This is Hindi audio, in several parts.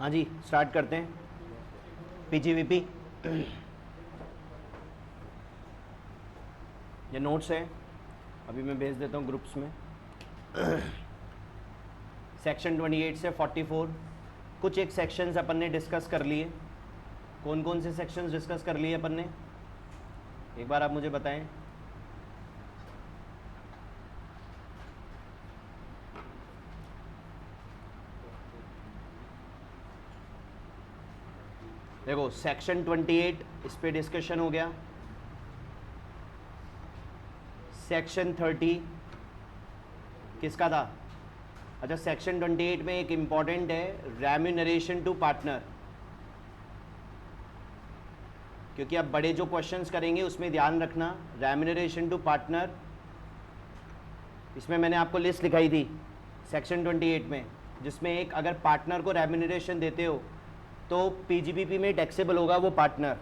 हाँ जी, स्टार्ट करते हैं। पीजीवीपी ये नोट्स है, अभी मैं भेज देता हूँ ग्रुप्स में। सेक्शन 28 से 44 कुछ एक सेक्शंस अपन ने डिस्कस कर लिए। कौन कौन से सेक्शंस डिस्कस कर लिए अपन ने, एक बार आप मुझे बताएं। देखो सेक्शन 28 इस पे डिस्कशन हो गया। सेक्शन 30 किसका था? अच्छा, सेक्शन 28 में एक इंपॉर्टेंट है रेम्यूनरेशन टू पार्टनर, क्योंकि अब बड़े जो क्वेश्चंस करेंगे उसमें ध्यान रखना। रेम्यूनरेशन टू पार्टनर, इसमें मैंने आपको लिस्ट दिखाई थी सेक्शन 28 में, जिसमें एक अगर पार्टनर को रेम्यूनरेशन देते हो तो पीजीबीपी में टैक्सेबल होगा वो पार्टनर,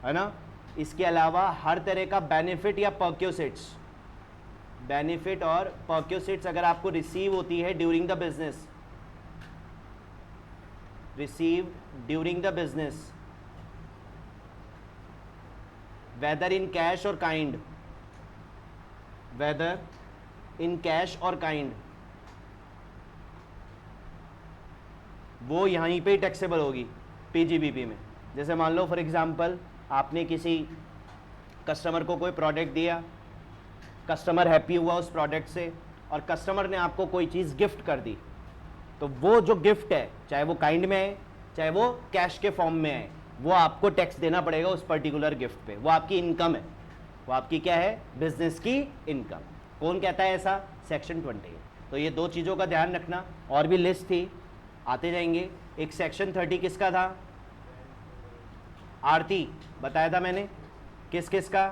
है ना। इसके अलावा हर तरह का बेनिफिट या पर्क्यूसिट्स, बेनिफिट और पर्क्यूसिट्स अगर आपको रिसीव होती है during the business, receive during the business, whether in cash और काइंड, वेदर इन कैश और काइंड, वो यहीं पे ही टैक्सेबल होगी पीजीबीपी में। जैसे मान लो फॉर एग्जांपल आपने किसी कस्टमर को कोई प्रोडक्ट दिया, कस्टमर हैप्पी हुआ उस प्रोडक्ट से, और कस्टमर ने आपको कोई चीज़ गिफ्ट कर दी, तो वो जो गिफ्ट है चाहे वो काइंड में है चाहे वो कैश के फॉर्म में है, वो आपको टैक्स देना पड़ेगा उस पर्टिकुलर गिफ्ट पे। वो आपकी इनकम है, वो आपकी क्या है? बिजनेस की इनकम। कौन कहता है ऐसा? सेक्शन 28। तो ये दो चीज़ों का ध्यान रखना। और भी लिस्ट थी, आते जाएंगे। एक सेक्शन 30 किसका था? आरती बताया था मैंने, किस किस का?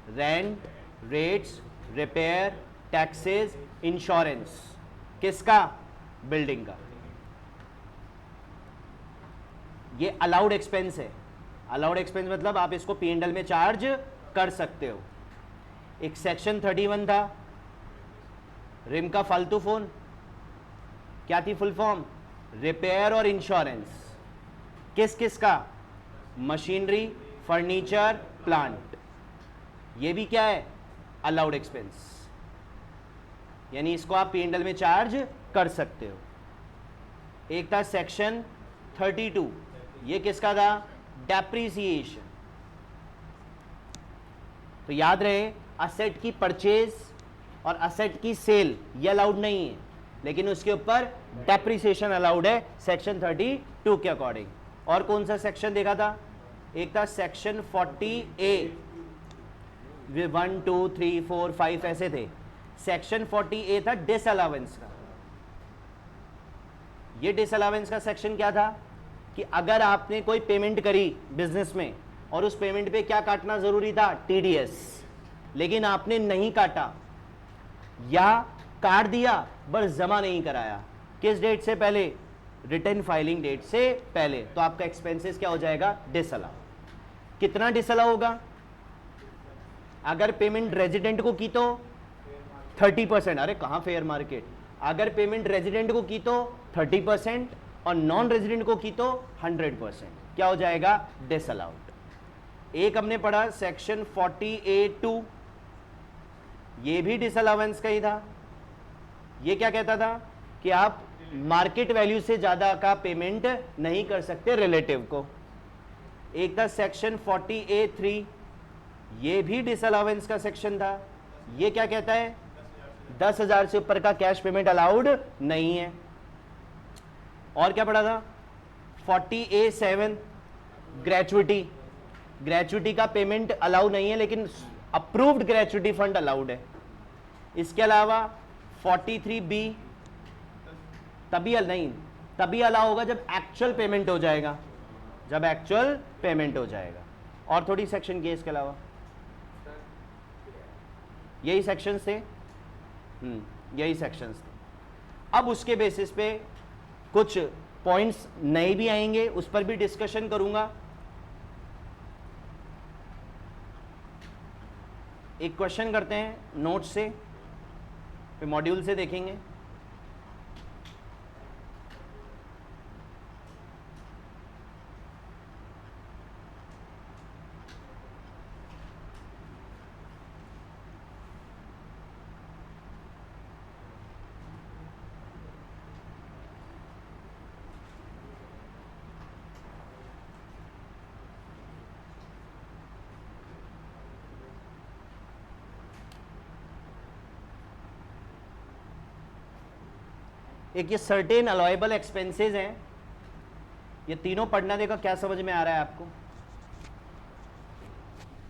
Rent, rates, repair, taxes, insurance. किसका? बिल्डिंग का। ये अलाउड एक्सपेंस है। अलाउड एक्सपेंस मतलब आप इसको P&L में चार्ज कर सकते हो। एक सेक्शन 31 था, रिम का फालतू फोन, क्या थी फुल फॉर्म? रिपेयर और इंश्योरेंस। किस किस का? Machinery, furniture, plant. ये भी क्या है? अलाउड एक्सपेंस, यानी इसको आप P&L में चार्ज कर सकते हो। एक था सेक्शन 32, ये किसका था? डेप्रिसिएशन। तो याद रहे, असेट की परचेज और असेट की सेल ये अलाउड नहीं है, लेकिन उसके ऊपर डेप्रिसिएशन अलाउड है सेक्शन 32 के अकॉर्डिंग। और कौन सा सेक्शन देखा था? एक था सेक्शन 40A, 1 2 3 4 5 ऐसे थे। सेक्शन 40A था डिसअलावेंस का। ये डिसअलावेंस का सेक्शन क्या था कि अगर आपने कोई पेमेंट करी बिजनेस में और उस पेमेंट पे क्या काटना जरूरी था? TDS, लेकिन आपने नहीं काटा या काट दिया बस जमा नहीं कराया, किस डेट से पहले? रिटर्न फाइलिंग डेट से पहले, तो आपका एक्सपेंसेस क्या हो जाएगा? डिसअलाउ। कितना डिसअलाउ होगा? अगर पेमेंट रेजिडेंट को की तो 30%। अरे कहां फेयर मार्केट? अगर पेमेंट रेजिडेंट को की तो 30% और नॉन रेजिडेंट को की तो 100%। क्या हो जाएगा? डिसअलाउड। एक हमने पढ़ा सेक्शन 40A2, ये भी डिसअलावेंस का ही था। ये क्या कहता था कि आप मार्केट वैल्यू से ज्यादा का पेमेंट नहीं कर सकते रिलेटिव को। एक था सेक्शन 40A3, ये भी डिसअलावेंस का सेक्शन था। ये क्या कहता है? 10,000 से ऊपर का कैश पेमेंट अलाउड नहीं है। और क्या पढ़ा था? 40A7, gratuity. ग्रेचुइटी का पेमेंट अलाउ नहीं है, लेकिन अप्रूव्ड ग्रेचुइटी फंड अलाउड है। इसके अलावा 43B तभी अलाउ होगा जब एक्चुअल पेमेंट हो जाएगा, जब एक्चुअल पेमेंट हो जाएगा। और थोड़ी सेक्शन के इसके अलावा यही सेक्शंस थे, यही सेक्शंस थे। अब उसके बेसिस पे कुछ पॉइंट्स नए भी आएंगे, उस पर भी डिस्कशन करूंगा। एक क्वेश्चन करते हैं नोट से, फिर मॉड्यूल से देखेंगे। एक ये सर्टेन अलाउएबल एक्सपेंसेस हैं, ये तीनों पढ़ना देखो क्या समझ में आ रहा है आपको।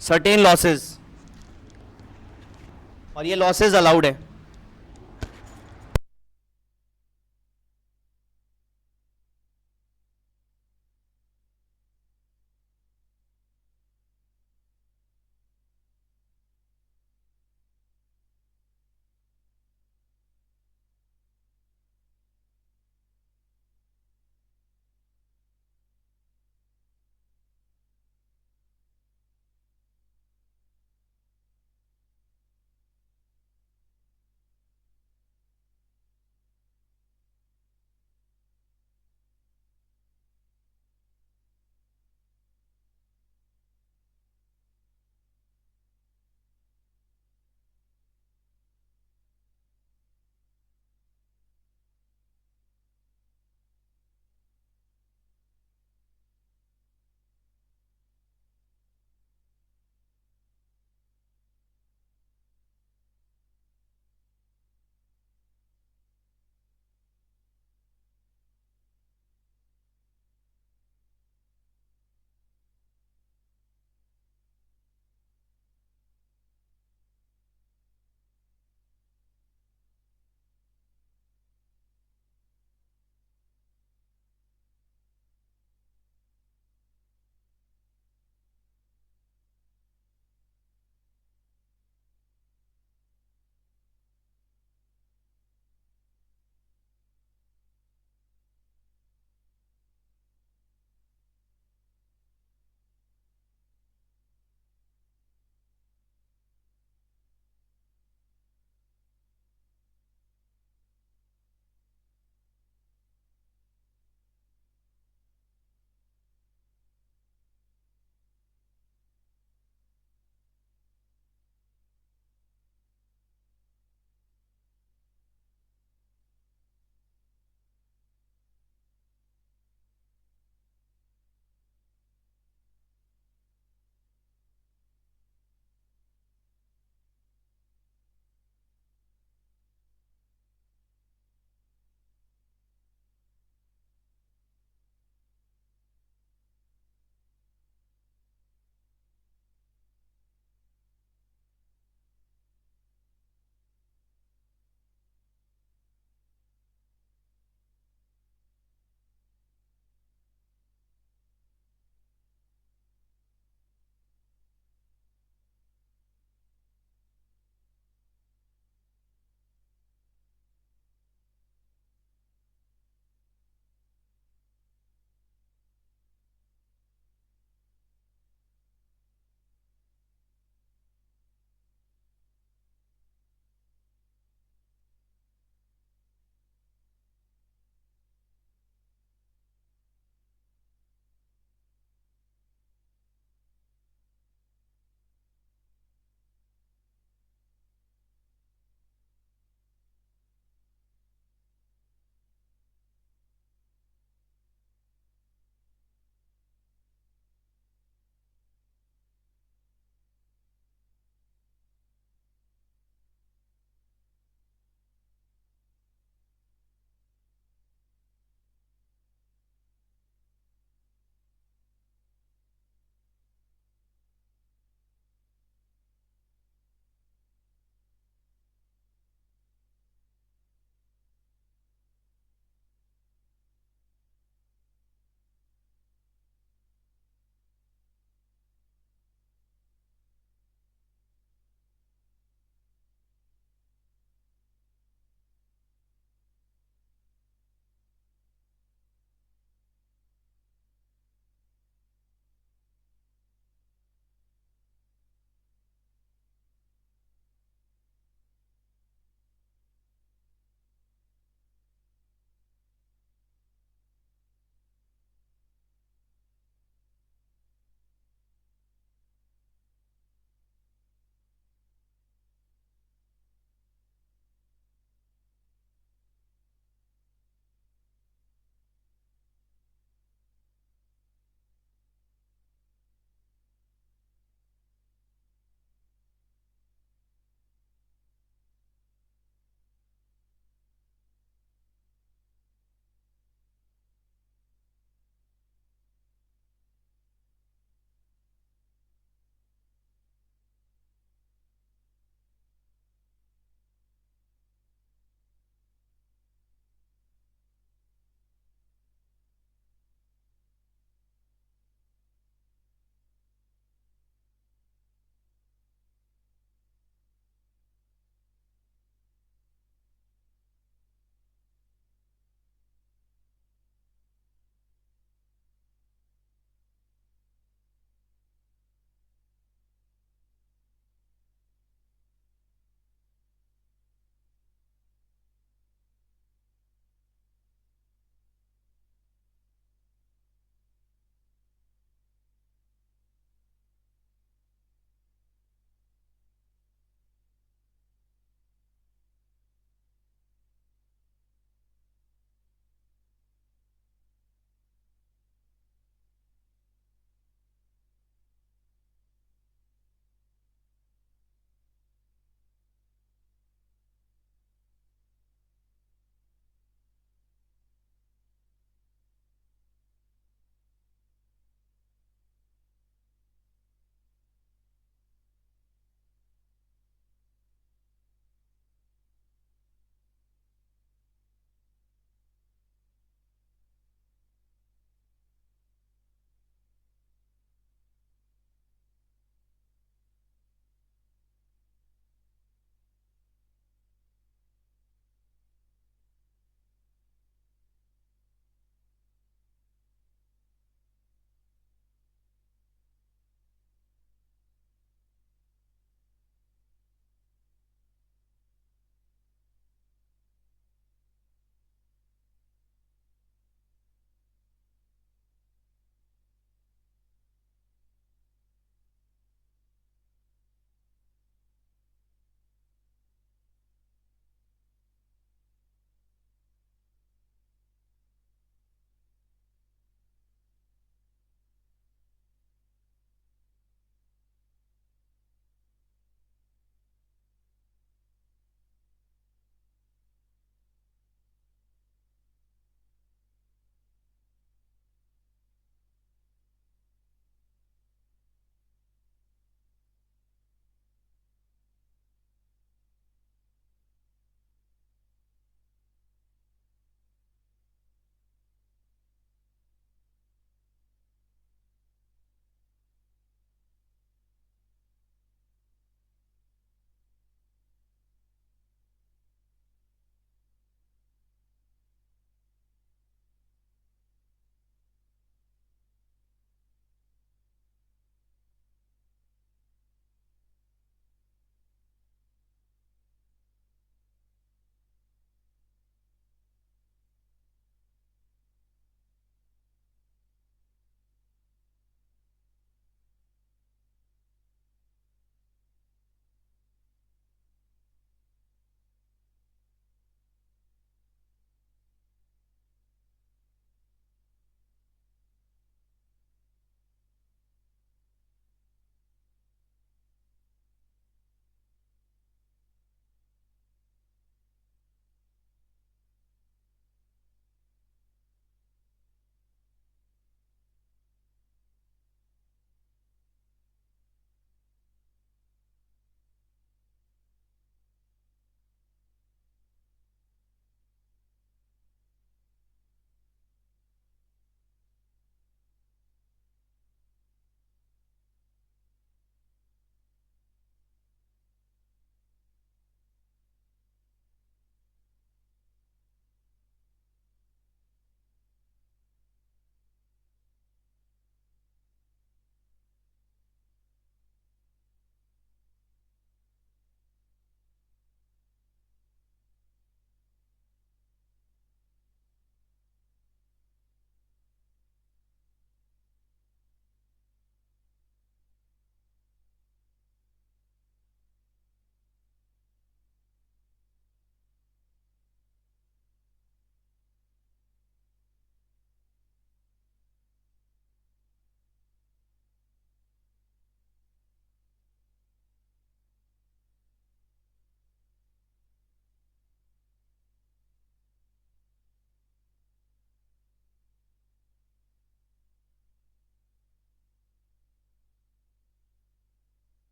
सर्टेन लॉसेस, और ये लॉसेस अलाउड है।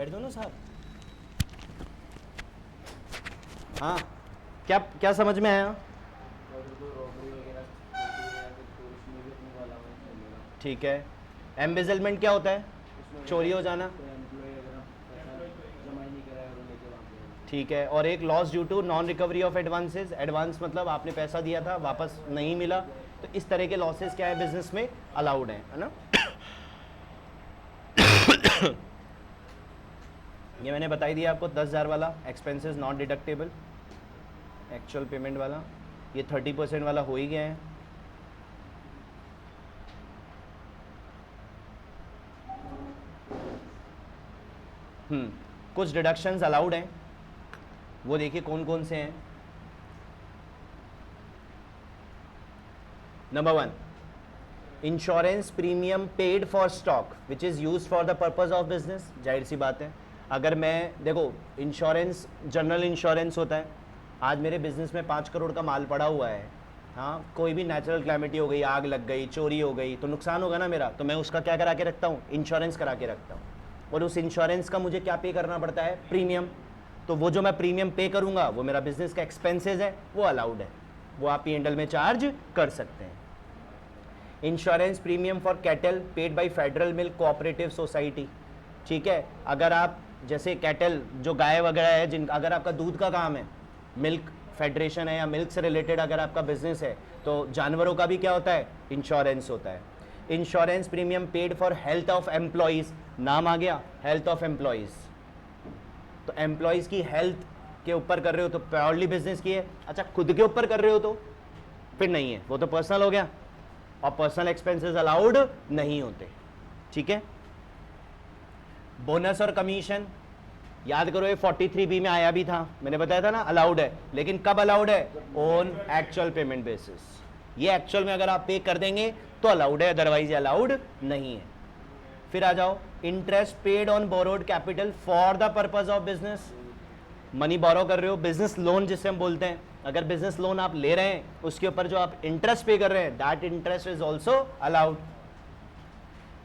बैठ दो ना साहब। हाँ, क्या क्या समझ में आया? ठीक है। एम्बेजलमेंट क्या होता है? चोरी हो जाना। ठीक है। और एक loss due to non recovery of advances. Advance मतलब आपने पैसा दिया था, वापस नहीं मिला, तो इस तरह के लॉसेस क्या है बिजनेस में अलाउड है ना? ये मैंने बताई दिया आपको 10,000 वाला expenses not deductible, actual payment वाला। ये 30% वाला हो ही गया है। कुछ डिडक्शंस अलाउड हैं, वो देखिए कौन कौन से हैं। Number 1, insurance premium paid for stock which is use for the purpose of business. जाहिर सी बात है, अगर मैं देखो इंश्योरेंस जनरल इंश्योरेंस होता है। आज मेरे बिजनेस में 5 करोड़ का माल पड़ा हुआ है, हाँ, कोई भी नेचुरल क्लैमिटी हो गई, आग लग गई, चोरी हो गई, तो नुकसान होगा ना मेरा, तो मैं उसका क्या करा के रखता हूँ? इंश्योरेंस करा के रखता हूँ। और उस इंश्योरेंस का मुझे क्या पे करना पड़ता है? प्रीमियम। तो वो जो मैं प्रीमियम पे करूँगा वो मेरा बिजनेस का एक्सपेंसेस है, वो अलाउड है, वो आप P&L में चार्ज कर सकते हैं। Insurance premium for cattle paid by federal milk cooperative society. ठीक है, अगर आप जैसे कैटल जो गाय वगैरह है, जिन अगर आपका दूध का काम है, मिल्क फेडरेशन है या मिल्क से रिलेटेड अगर आपका बिजनेस है, तो जानवरों का भी क्या होता है? इंश्योरेंस होता है। Insurance premium paid for health of employees. नाम आ गया, हेल्थ ऑफ एम्प्लॉइज। तो एम्प्लॉइज की हेल्थ के ऊपर कर रहे हो तो प्योरली बिजनेस की है। अच्छा, खुद के ऊपर कर रहे हो तो फिर नहीं है, वो तो पर्सनल हो गया, और पर्सनल एक्सपेंसेस अलाउड नहीं होते। ठीक है। बोनस और कमीशन याद करो, ये 43B में आया भी था, मैंने बताया था ना, अलाउड है। लेकिन कब अलाउड है? On actual payment basis. ये एक्चुअल में अगर आप पे कर देंगे तो अलाउड है, अदरवाइज ये अलाउड नहीं है। फिर आ जाओ, interest paid on borrowed capital for the purpose of business. Money borrow कर रहे हो, बिजनेस लोन जिसे हम बोलते हैं, अगर बिजनेस लोन आप ले रहे हैं उसके ऊपर जो आप इंटरेस्ट पे कर रहे हैं, that interest is also allowed.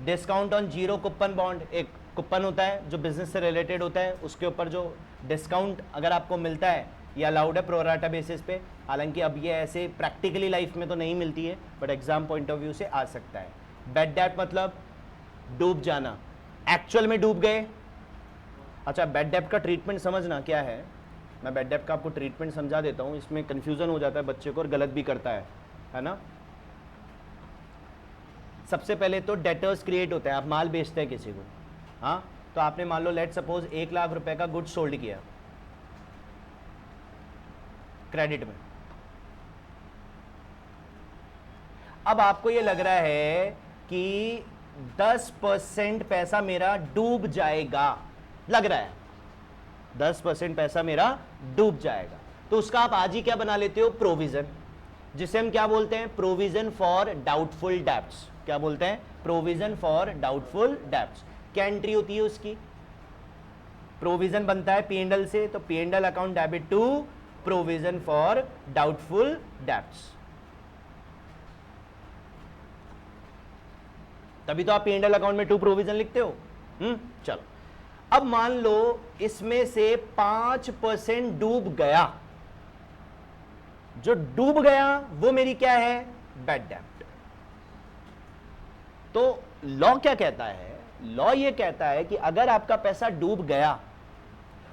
Discount on zero coupon bond, एक कूपन होता है जो बिजनेस से रिलेटेड होता है, उसके ऊपर जो डिस्काउंट अगर आपको मिलता है, ये अलाउड है प्रोराटा बेसिस पे। हालांकि अब ये ऐसे प्रैक्टिकली लाइफ में तो नहीं मिलती है, but exam point of view से आ सकता है। बैड डेट मतलब डूब जाना, एक्चुअल में डूब गए। अच्छा, बैड डेट का ट्रीटमेंट समझना क्या है, मैं बैड डेट का आपको ट्रीटमेंट समझा देता हूँ, इसमें कंफ्यूजन हो जाता है बच्चे को और गलत भी करता है ना। सबसे पहले तो डेटर्स क्रिएट होता है, आप माल बेचते हैं किसी को, हाँ, तो आपने मान लो लेट सपोज 1 लाख रुपए का गुड्स सोल्ड किया क्रेडिट में। अब आपको ये लग रहा है कि 10% पैसा मेरा डूब जाएगा, लग रहा है 10% पैसा मेरा डूब जाएगा, तो उसका आप आज ही क्या बना लेते हो? प्रोविजन, जिसे हम क्या बोलते हैं? Provision for doubtful debts. क्या बोलते हैं? Provision for doubtful debts. क्या एंट्री होती है उसकी? प्रोविजन बनता है P&L से, तो P&L account debit to provision for doubtful debts. तभी तो आप P&L अकाउंट में टू प्रोविजन लिखते हो। चलो, अब मान लो इसमें से 5% डूब गया, जो डूब गया वो मेरी क्या है? बैड डेब्ट। तो लॉ क्या कहता है? लॉ ये कहता है कि अगर आपका पैसा डूब गया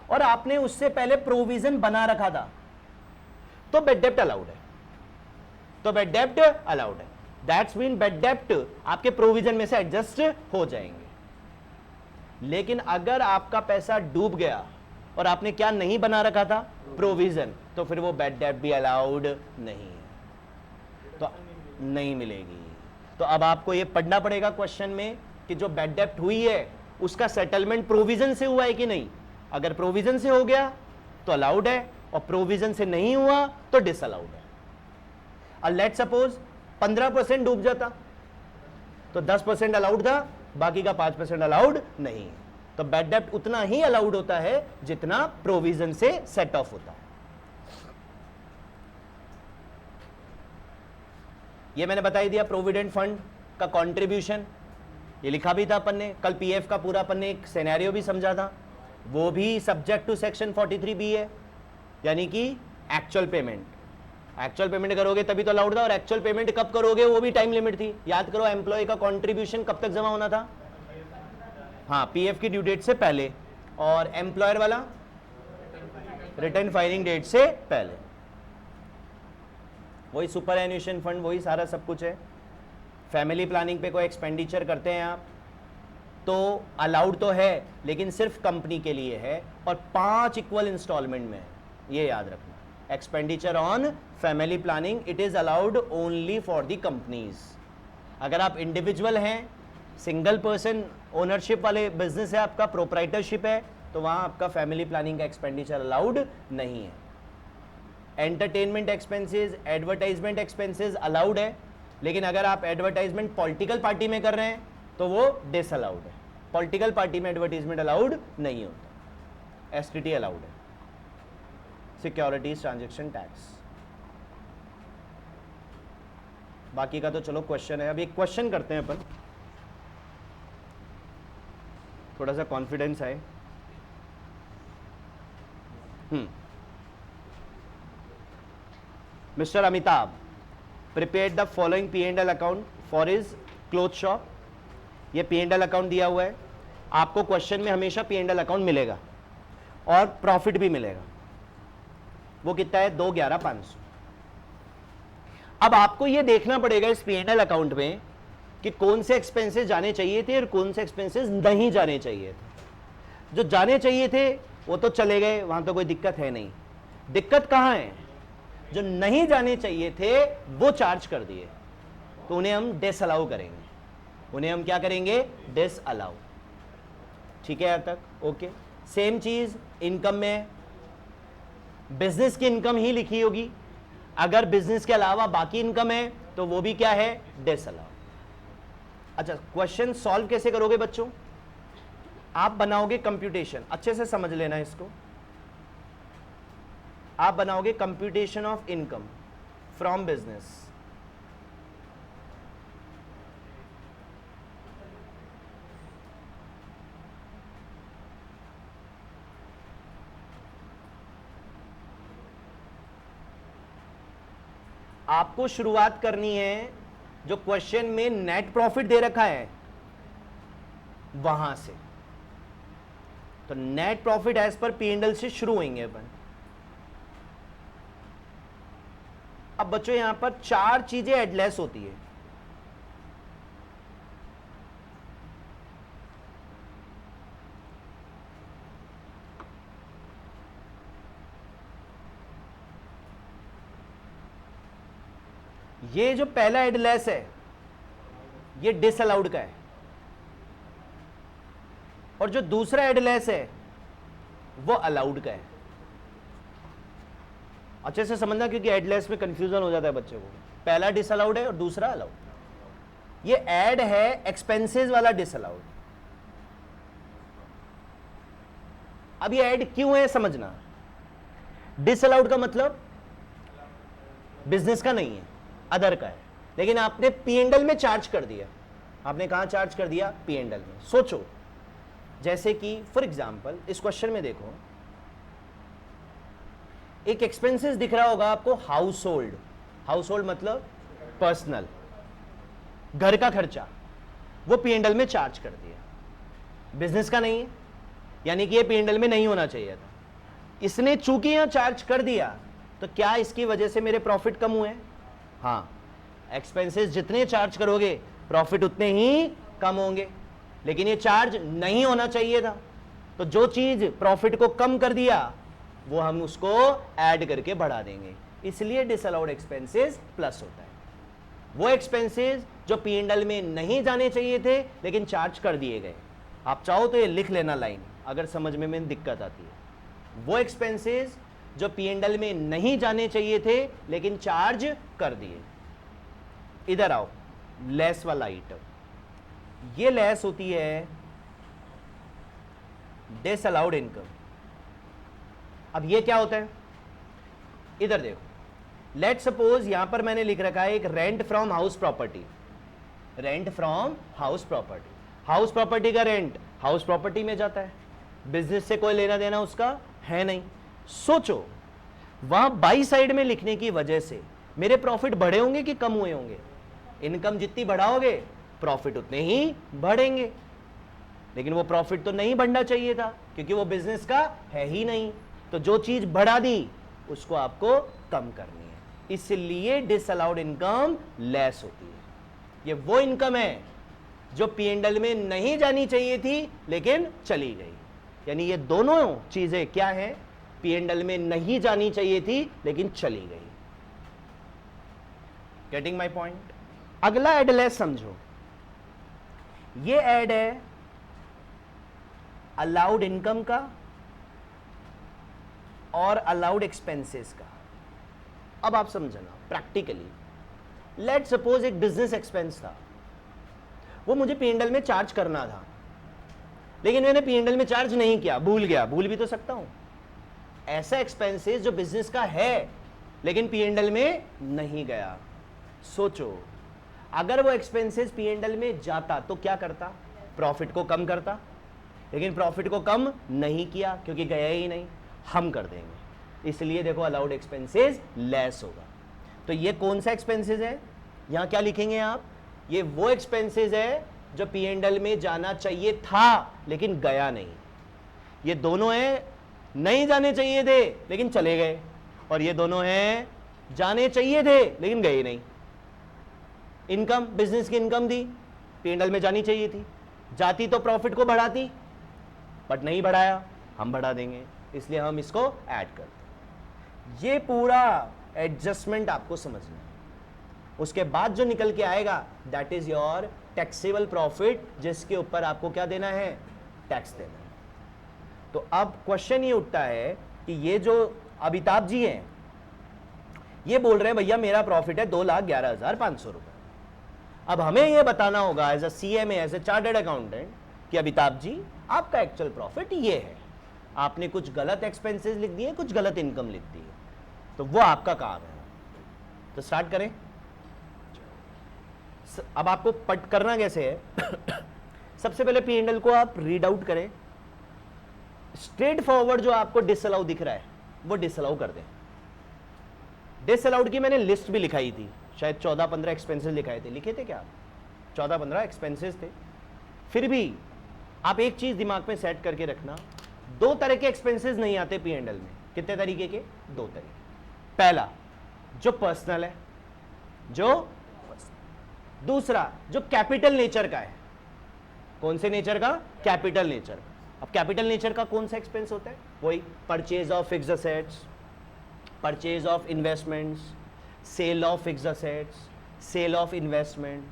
और आपने उससे पहले प्रोविजन बना रखा था, तो बैड डेब्ट अलाउड है, तो बैड डेब्ट अलाउड है। दैट्स मीन बैड डेब्ट आपके प्रोविजन में से एडजस्ट हो जाएंगे। लेकिन अगर आपका पैसा डूब गया और आपने क्या नहीं बना रखा था? प्रोविजन, तो फिर वो बैड डेब्ट भी अलाउड नहीं है, तो नहीं मिलेगी। तो अब आपको ये पढ़ना पड़ेगा क्वेश्चन में कि जो बैड डेब्ट हुई है उसका सेटलमेंट प्रोविजन से हुआ है कि नहीं। अगर प्रोविजन से हो गया तो अलाउड है, और प्रोविजन से नहीं हुआ तो डिसअलाउड है। और लेट सपोज 15% डूब जाता तो 10% अलाउड था, बाकी का 5% अलाउड नहीं है। तो बैड डेब्ट उतना ही अलाउड होता है जितना प्रोविजन से सेट ऑफ होता है। ये मैंने बता ही दिया। प्रोविडेंट फंड का कंट्रीब्यूशन ये लिखा भी था अपन ने कल, पीएफ का पूरा अपन ने एक सिनेरियो भी समझा था। वो भी सब्जेक्ट टू सेक्शन 43B है, यानी कि एक्चुअल पेमेंट। एक्चुअल पेमेंट करोगे तभी तो अलाउड था, और एक्चुअल पेमेंट कब करोगे वो भी टाइम लिमिट थी। याद करो, एम्प्लॉय का कंट्रीब्यूशन कब तक जमा होना था? हाँ, पीएफ की ड्यू डेट से पहले, और एम्प्लॉयर वाला रिटर्न फाइलिंग डेट से पहले। वही सुपर एन्यूएशन फंड, वही सारा सब कुछ है। फैमिली प्लानिंग पे कोई एक्सपेंडिचर करते हैं आप तो अलाउड तो है, लेकिन सिर्फ कंपनी के लिए है, और 5 इक्वल इंस्टॉलमेंट में है, ये याद रखना। Expenditure on family planning it is allowed only for the companies. अगर आप इंडिविजुअल हैं, सिंगल पर्सन ओनरशिप वाले बिजनेस है आपका, प्रोप्राइटरशिप है, तो वहां आपका फैमिली प्लानिंग का एक्सपेंडिचर अलाउड नहीं है। Entertainment expenses, advertisement expenses allowed है, लेकिन अगर आप एडवर्टाइजमेंट पॉलिटिकल पार्टी में कर रहे हैं तो वो डिसअलाउड है। पॉलिटिकल पार्टी में एडवर्टाइजमेंट अलाउड नहीं होता, एसटीटी अलाउड है। सिक्योरिटीज ट्रांजैक्शन टैक्स, बाकी का तो चलो क्वेश्चन है। अब एक क्वेश्चन करते हैं अपन, थोड़ा सा कॉन्फिडेंस आए। Mister Amitabh prepared the following P&L account for his cloth shop. ये P&L अकाउंट दिया हुआ है आपको, क्वेश्चन में हमेशा P&L अकाउंट मिलेगा और प्रॉफिट भी मिलेगा। वो कितना है? 211,500। अब आपको ये देखना पड़ेगा इस P&L अकाउंट में कि कौन से एक्सपेंसेस जाने चाहिए थे और कौन से एक्सपेंसेस नहीं जाने चाहिए थे। जो जाने चाहिए थे वो तो चले गए, वहां तो कोई दिक्कत है नहीं। दिक्कत कहां है? जो नहीं जाने चाहिए थे वो चार्ज कर दिए, तो उन्हें हम डिसअलाउ करेंगे। उन्हें हम क्या करेंगे? डिसअलाउ। ठीक है, यहां तक ओके। सेम चीज इनकम में, बिजनेस की इनकम ही लिखी होगी। अगर बिजनेस के अलावा बाकी इनकम है तो वो भी क्या है? डिसअलाउ। अच्छा, क्वेश्चन सॉल्व कैसे करोगे बच्चों? आप बनाओगे कंप्यूटेशन, अच्छे से समझ लेना इसको। आप बनाओगे computation of income from business. आपको शुरुआत करनी है जो क्वेश्चन में नेट प्रॉफिट दे रखा है वहां से। तो net profit as per P&L से शुरू होंगे अपन। अब बच्चों यहां पर 4 चीजें एडलेस होती है। ये जो पहला एडलेस है ये डिसअलाउड का है, और जो दूसरा एडलेस है वो अलाउड का है। अच्छे से समझना, क्योंकि एडलेस में कंफ्यूजन हो जाता है बच्चे को। पहला डिसअलाउड है और दूसरा अलाउड। ये ऐड है एक्सपेंसेस वाला डिसअलाउड। अब ये ऐड क्यों है समझना। डिसअलाउड का मतलब बिजनेस का नहीं है, अदर का है, लेकिन आपने P&L में चार्ज कर दिया। आपने कहां चार्ज कर दिया? P&L में। सोचो, जैसे कि फॉर एग्जांपल इस क्वेश्चन में देखो, एक एक्सपेंसेस दिख रहा होगा आपको, हाउस होल्ड। हाउस होल्ड मतलब पर्सनल, घर का खर्चा, वो P&L में चार्ज कर दिया। बिजनेस का नहीं है, यानी कि ये P&L में नहीं होना चाहिए था। इसने चूंकि यहां चार्ज कर दिया, तो क्या इसकी वजह से मेरे प्रॉफिट कम हुए? हाँ, एक्सपेंसेस जितने चार्ज करोगे प्रॉफिट उतने ही कम होंगे, लेकिन ये चार्ज नहीं होना चाहिए था। तो जो चीज प्रॉफिट को कम कर दिया वो हम उसको ऐड करके बढ़ा देंगे, इसलिए डिसअलाउड एक्सपेंसेस प्लस होता है। वो एक्सपेंसेस जो P&L में नहीं जाने चाहिए थे लेकिन चार्ज कर दिए गए। आप चाहो तो ये लिख लेना लाइन, अगर समझ में दिक्कत आती है। वो एक्सपेंसेस जो P&L में नहीं जाने चाहिए थे लेकिन चार्ज कर दिए। इधर आओ, लेस वाला आइटम। ये लेस होती है डिसअलाउड इनकम। अब ये क्या होता है? इधर देखो, लेट सपोज यहां पर मैंने लिख रखा है एक rent from house property. Rent from house property, house property का रेंट हाउस प्रॉपर्टी में जाता है। बिजनेस से कोई लेना देना उसका है नहीं। सोचो, वहां बाई साइड में लिखने की वजह से मेरे प्रॉफिट बढ़े होंगे कि कम हुए होंगे? इनकम जितनी बढ़ाओगे प्रॉफिट उतने ही बढ़ेंगे, लेकिन वो प्रॉफिट तो नहीं बढ़ना चाहिए था क्योंकि वो बिजनेस का है ही नहीं। तो जो चीज बढ़ा दी उसको आपको कम करनी है, इसलिए डिसअलाउड इनकम लेस होती है। ये वो इनकम है जो P&L में नहीं जानी चाहिए थी लेकिन चली गई। यानी ये दोनों चीजें क्या है? P&L में नहीं जानी चाहिए थी लेकिन चली गई। Getting my point? अगला एड लेस समझो। ये एड है अलाउड इनकम का और अलाउड एक्सपेंसेस का। अब आप समझना प्रैक्टिकली। लेट सपोज एक बिजनेस एक्सपेंस था, वो मुझे P&L में चार्ज करना था, लेकिन मैंने P&L में चार्ज नहीं किया, भूल गया। भूल भी तो सकता हूं। ऐसा एक्सपेंसेस जो बिजनेस का है लेकिन P&L में नहीं गया। सोचो, अगर वो एक्सपेंसेस P&L में जाता तो क्या करता? प्रॉफिट को कम करता, लेकिन प्रॉफिट को कम नहीं किया क्योंकि गया ही नहीं। हम कर देंगे, इसलिए देखो अलाउड एक्सपेंसेस लेस होगा। तो ये कौन सा एक्सपेंसेस है? यहां क्या लिखेंगे आप? ये वो एक्सपेंसेस है जो P&L में जाना चाहिए था लेकिन गया नहीं। ये दोनों हैं नहीं जाने चाहिए थे लेकिन चले गए, और ये दोनों हैं जाने चाहिए थे लेकिन गए नहीं। इनकम, बिजनेस की इनकम थी, P&L में जानी चाहिए थी, जाती तो प्रॉफिट को बढ़ाती, बट नहीं बढ़ाया, हम बढ़ा देंगे, इसलिए हम इसको ऐड करते। ये पूरा एडजस्टमेंट आपको समझना है। उसके बाद जो निकल के आएगा that is your taxable profit, जिसके ऊपर आपको क्या देना है? टैक्स देना है। तो अब क्वेश्चन ये उठता है कि ये जो अमिताभ जी हैं, ये बोल रहे हैं भैया मेरा प्रॉफिट है 2,11,500 रुपए। अब हमें ये बताना होगा as a CMA, as a chartered accountant, कि अमिताभ जी आपका एक्चुअल प्रॉफिट ये है, आपने कुछ गलत एक्सपेंसेस लिख दिए, कुछ गलत इनकम लिख दी है, तो वो आपका काम है। तो स्टार्ट करें। अब आपको पट करना कैसे है? सबसे पहले P&L को आप रीड आउट करें। स्ट्रेट फॉरवर्ड जो आपको डिसअलाउ दिख रहा है वो डिसअलाउ कर दें। डिसअलाउड की मैंने लिस्ट भी लिखाई थी, शायद 14-15 एक्सपेंसेस लिखाए थे। लिखे थे क्या आप? 14-15 एक्सपेंसेस थे। फिर भी आप एक चीज दिमाग में सेट करके रखना, दो तरह के एक्सपेंसेस नहीं आते P&L में। कितने तरीके के? दो तरीके। पहला जो पर्सनल है, जो दूसरा जो कैपिटल नेचर का है। कौन से नेचर का? Capital nature. अब कैपिटल नेचर का कौन सा एक्सपेंस होता है? वही purchase of fixed assets, purchase of investments, sale of fixed assets, sale of investment,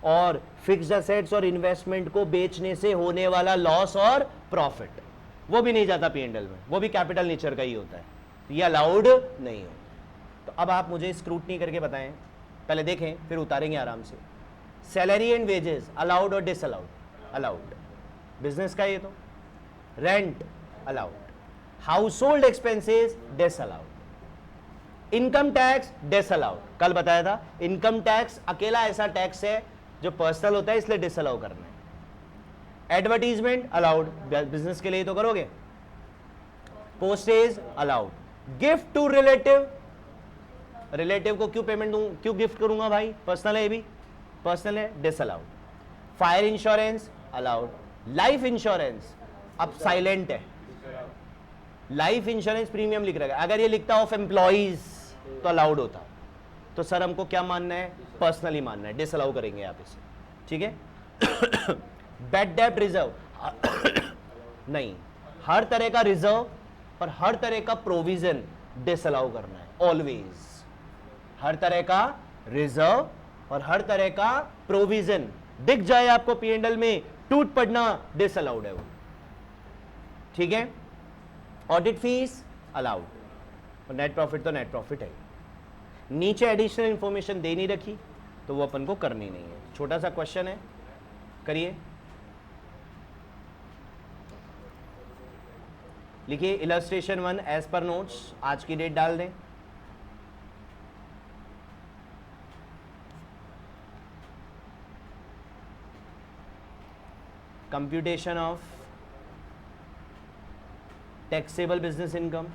और फिक्स्ड असेट्स और इन्वेस्टमेंट को बेचने से होने वाला लॉस और प्रॉफिट, वो भी नहीं जाता P&L में, वो भी कैपिटल नेचर का ही होता है। तो ये अलाउड नहीं होता। तो अब आप मुझे स्क्रूटनी करके बताएं, पहले देखें फिर उतारेंगे आराम से। सैलरी एंड वेजेस अलाउड और डिसअलाउड? अलाउड, बिजनेस का ये तो। Rent allowed, house hold expenses disallowed, income tax disallowed. कल बताया था इनकम टैक्स अकेला ऐसा टैक्स है जो पर्सनल होता है, इसलिए डिसअलाउ करना है। एडवर्टीजमेंट अलाउड, बिजनेस के लिए तो करोगे। Postage allowed, gift to relative, relative को क्यों पेमेंट दूं, क्यों गिफ्ट करूंगा भाई, पर्सनल है, ये भी पर्सनल है, disallowed. Fire insurance allowed, life insurance अब साइलेंट है, लाइफ इंश्योरेंस प्रीमियम लिख रहा है। अगर ये लिखता ऑफ एम्प्लॉइज तो अलाउड होता। तो सर हमको क्या मानना है? पर्सनली मानना है, डिसअलाउ करेंगे आप इसे, ठीक है। बैड डेब्ट रिजर्व नहीं, हर तरह का रिजर्व और हर तरह का प्रोविजन डिसअलाउ करना है ऑलवेज। हर तरह का रिजर्व और हर तरह का प्रोविजन दिख जाए आपको P&L में, टूट पड़ना डिसअलाउड है वो, ठीक है। ऑडिट फीस अलाउड, और नेट प्रॉफिट तो नेट प्रॉफिट है। नीचे एडिशनल इंफॉर्मेशन दे नहीं रखी तो वो अपन को करनी नहीं है। छोटा सा क्वेश्चन है, करिए। लिखिए इलस्ट्रेशन 1 एज पर नोट्स, आज की डेट डाल दें। Computation of taxable business income,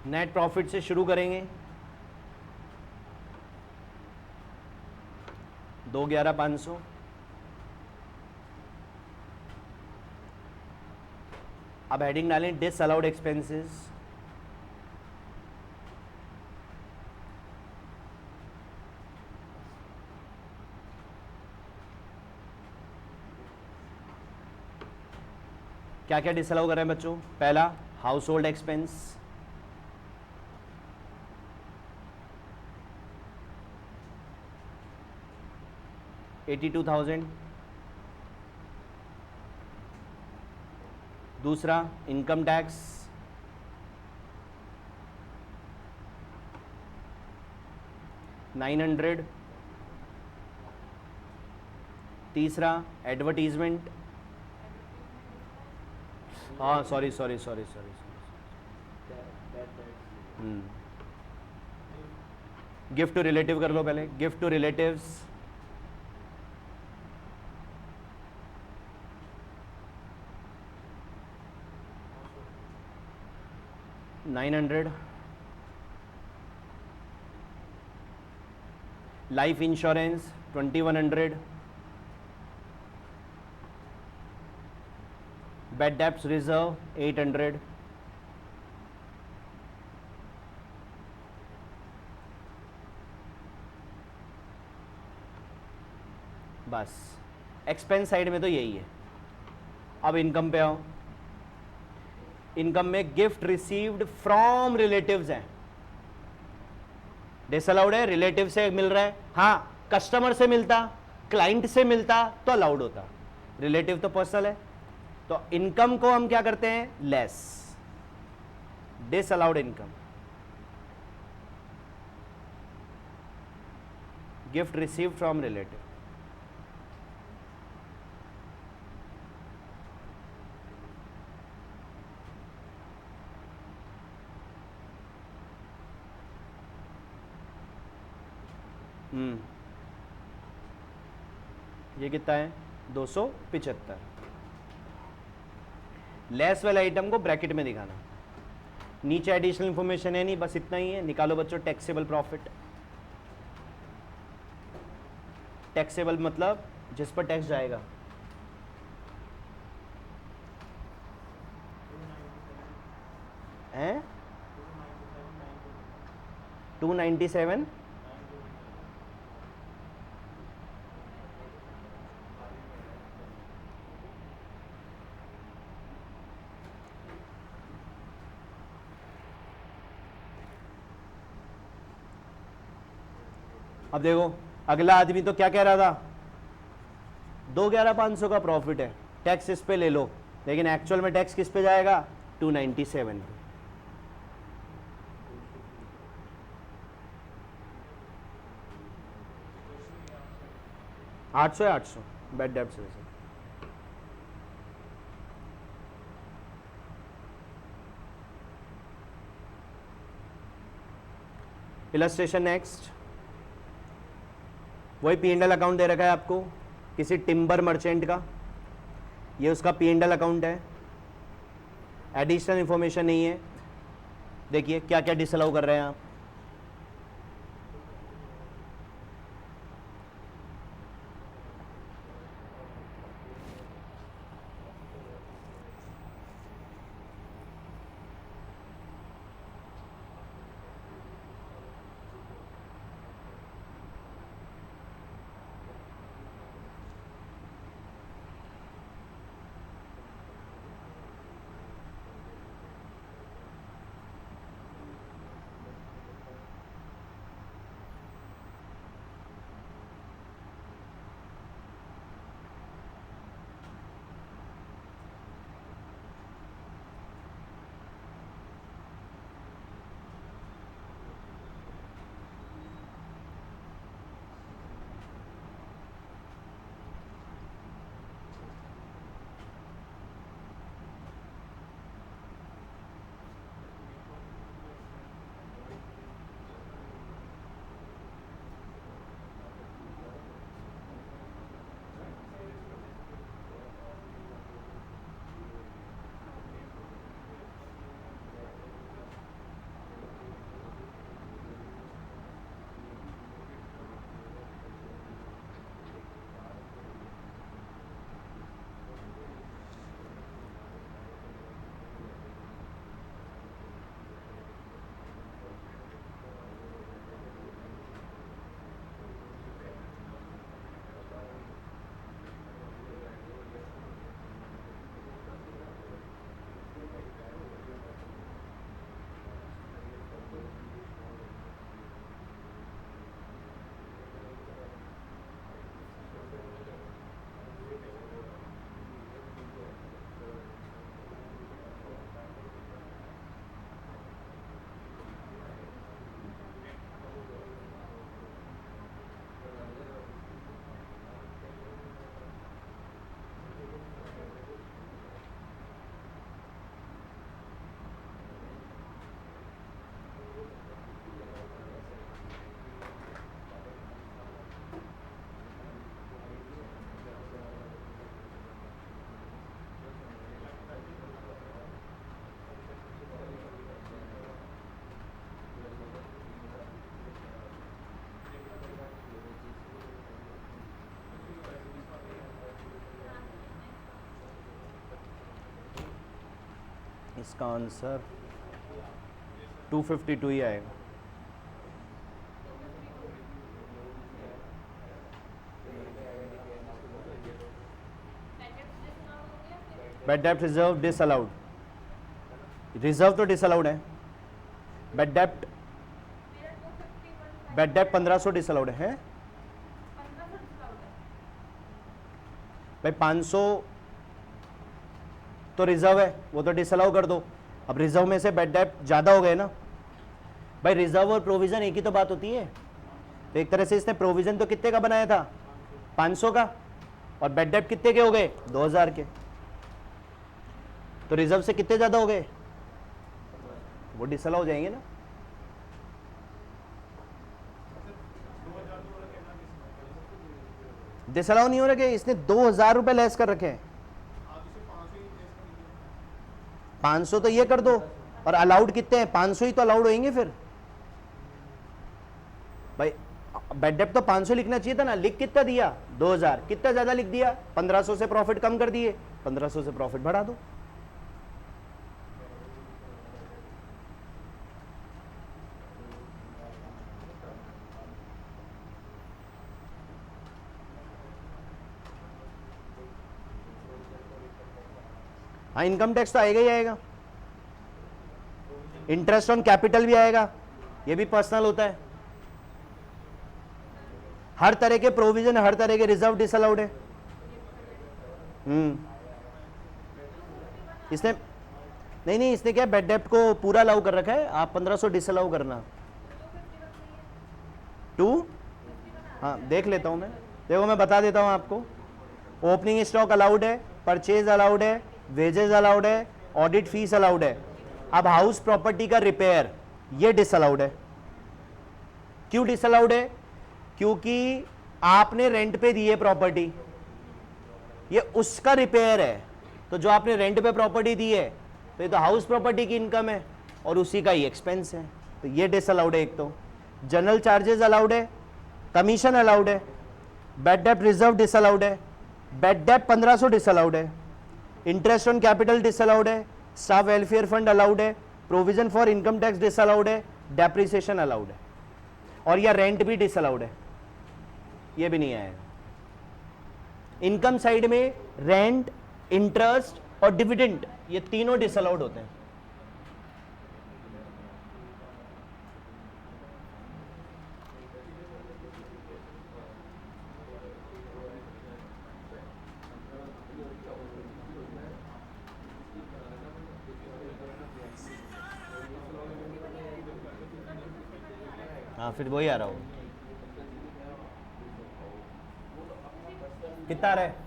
net profit से शुरू करेंगे। 2,11,500, अब हेडिंग डालें डिस अलाउड एक्सपेंसेस, क्या क्या डिसअलाउ कर रहे हैं बच्चों? पहला हाउस होल्ड एक्सपेंस, $82,000। दूसरा इनकम टैक्स, $900। तीसरा एडवर्टीजमेंट, हाँ सॉरी, गिफ्ट टू रिलेटिव कर लो पहले, gift to relatives, $900। Life insurance 2,100। Bad debts reserve 800। बस एक्सपेंस साइड में तो यही है। अब इनकम पे आओ। इनकम में गिफ्ट रिसीव्ड फ्रॉम रिलेटिव्स है, डिसअलाउड है, रिलेटिव से मिल रहा है। हाँ कस्टमर से मिलता, क्लाइंट से मिलता तो अलाउड होता, रिलेटिव तो पर्सनल है। तो इनकम को हम क्या करते हैं? Less, disallowed income, gift received from relative. ये कितना है? 275। लेस वाले आइटम को ब्रैकेट में दिखाना। नीचे एडिशनल इंफॉर्मेशन है नहीं, बस इतना ही है। निकालो बच्चों टैक्सेबल प्रॉफिट। टैक्सेबल मतलब जिस पर टैक्स जाएगा। हैं 297। अब देखो अगला आदमी तो क्या कह रहा था? 2,11,500 का प्रॉफिट है, टैक्स इस पे ले लो, लेकिन एक्चुअल में टैक्स किस पे जाएगा? 297 पे। आठ सौ बेड डेप्ट से। Illustration next. वही P&L अकाउंट दे रखा है आपको किसी टिम्बर मर्चेंट का, ये उसका P&L अकाउंट है, एडिशनल इंफॉर्मेशन नहीं है। देखिए क्या क्या डिसअलाउ कर रहे हैं आप। इसका आंसर 252 ही आएगा। बैड डेप्ट रिजर्व डिसअलाउड, रिजर्व तो डिसअलाउड है। बैड डेप्ट 1500 डिसअलाउड है भाई। 500 तो रिजर्व है, वो तो डिसअलाउ कर दो। अब रिजर्व में से बैड डेप्ट ज्यादा हो गए ना भाई। रिजर्व और प्रोविजन एक ही तो बात होती है। तो एक तरह से इसने प्रोविजन तो कितने का बनाया था, 500 का, और बैड डेप्ट कितने के हो गए, 2000 के। तो रिजर्व से कितने ज्यादा हो गए, वो डिसअलाउ हो जाएंगे ना। डिसअलाउ नहीं हो रखे, इसने 2000 रुपए लेस कर रखे हैं। 500 तो ये कर दो, और अलाउड कितने हैं, 500 ही तो अलाउड होंगे फिर भाई। बैड डेप्ट तो 500 लिखना चाहिए था ना, लिख कितना दिया, 2000, कितना ज्यादा लिख दिया, 1500 से प्रॉफिट कम कर दिए, 1500 से प्रॉफिट बढ़ा दो। हाँ, इनकम टैक्स तो आएगा ही आएगा, इंटरेस्ट ऑन कैपिटल भी आएगा, ये भी पर्सनल होता है। हर तरह के प्रोविजन, हर तरह के रिजर्व डिसअलाउड है। इसने नहीं, इसने क्या बैड डेप्ट को पूरा अलाउ कर रखा है, आप 1500 डिसअलाउ करना। 2 हाँ देख लेता हूं मैं, देखो मैं बता देता हूं आपको। ओपनिंग स्टॉक अलाउड है, परचेज अलाउड है, वेजेस अलाउड है, ऑडिट फीस अलाउड है। अब हाउस प्रॉपर्टी का रिपेयर ये डिसअलाउड है। क्यों डिसअलाउड है, क्योंकि आपने रेंट पे दी है प्रॉपर्टी, ये उसका रिपेयर है। तो जो आपने रेंट पे प्रॉपर्टी दी है तो ये तो हाउस प्रॉपर्टी की इनकम है और उसी का ही एक्सपेंस है, तो ये डिसअलाउड है। एक तो जनरल चार्जेस अलाउड है, कमीशन अलाउड है, बैड डेप्ट रिजर्व डिसअलाउड है, बैड डेप्ट 1500 डिसअलाउड है, इंटरेस्ट ऑन कैपिटल डिसअलाउड है, स्टाफ वेलफेयर फंड अलाउड है, provision for income tax disallowed है, डेप्रिसिएशन अलाउड है, और या रेंट भी डिसअलाउड है, ये भी नहीं आएगा। इनकम साइड में रेंट, इंटरेस्ट और डिविडेंड ये तीनों डिसअलाउड होते हैं। हाँ फिर वही आ रहा हूँ, कितना आ रहा है,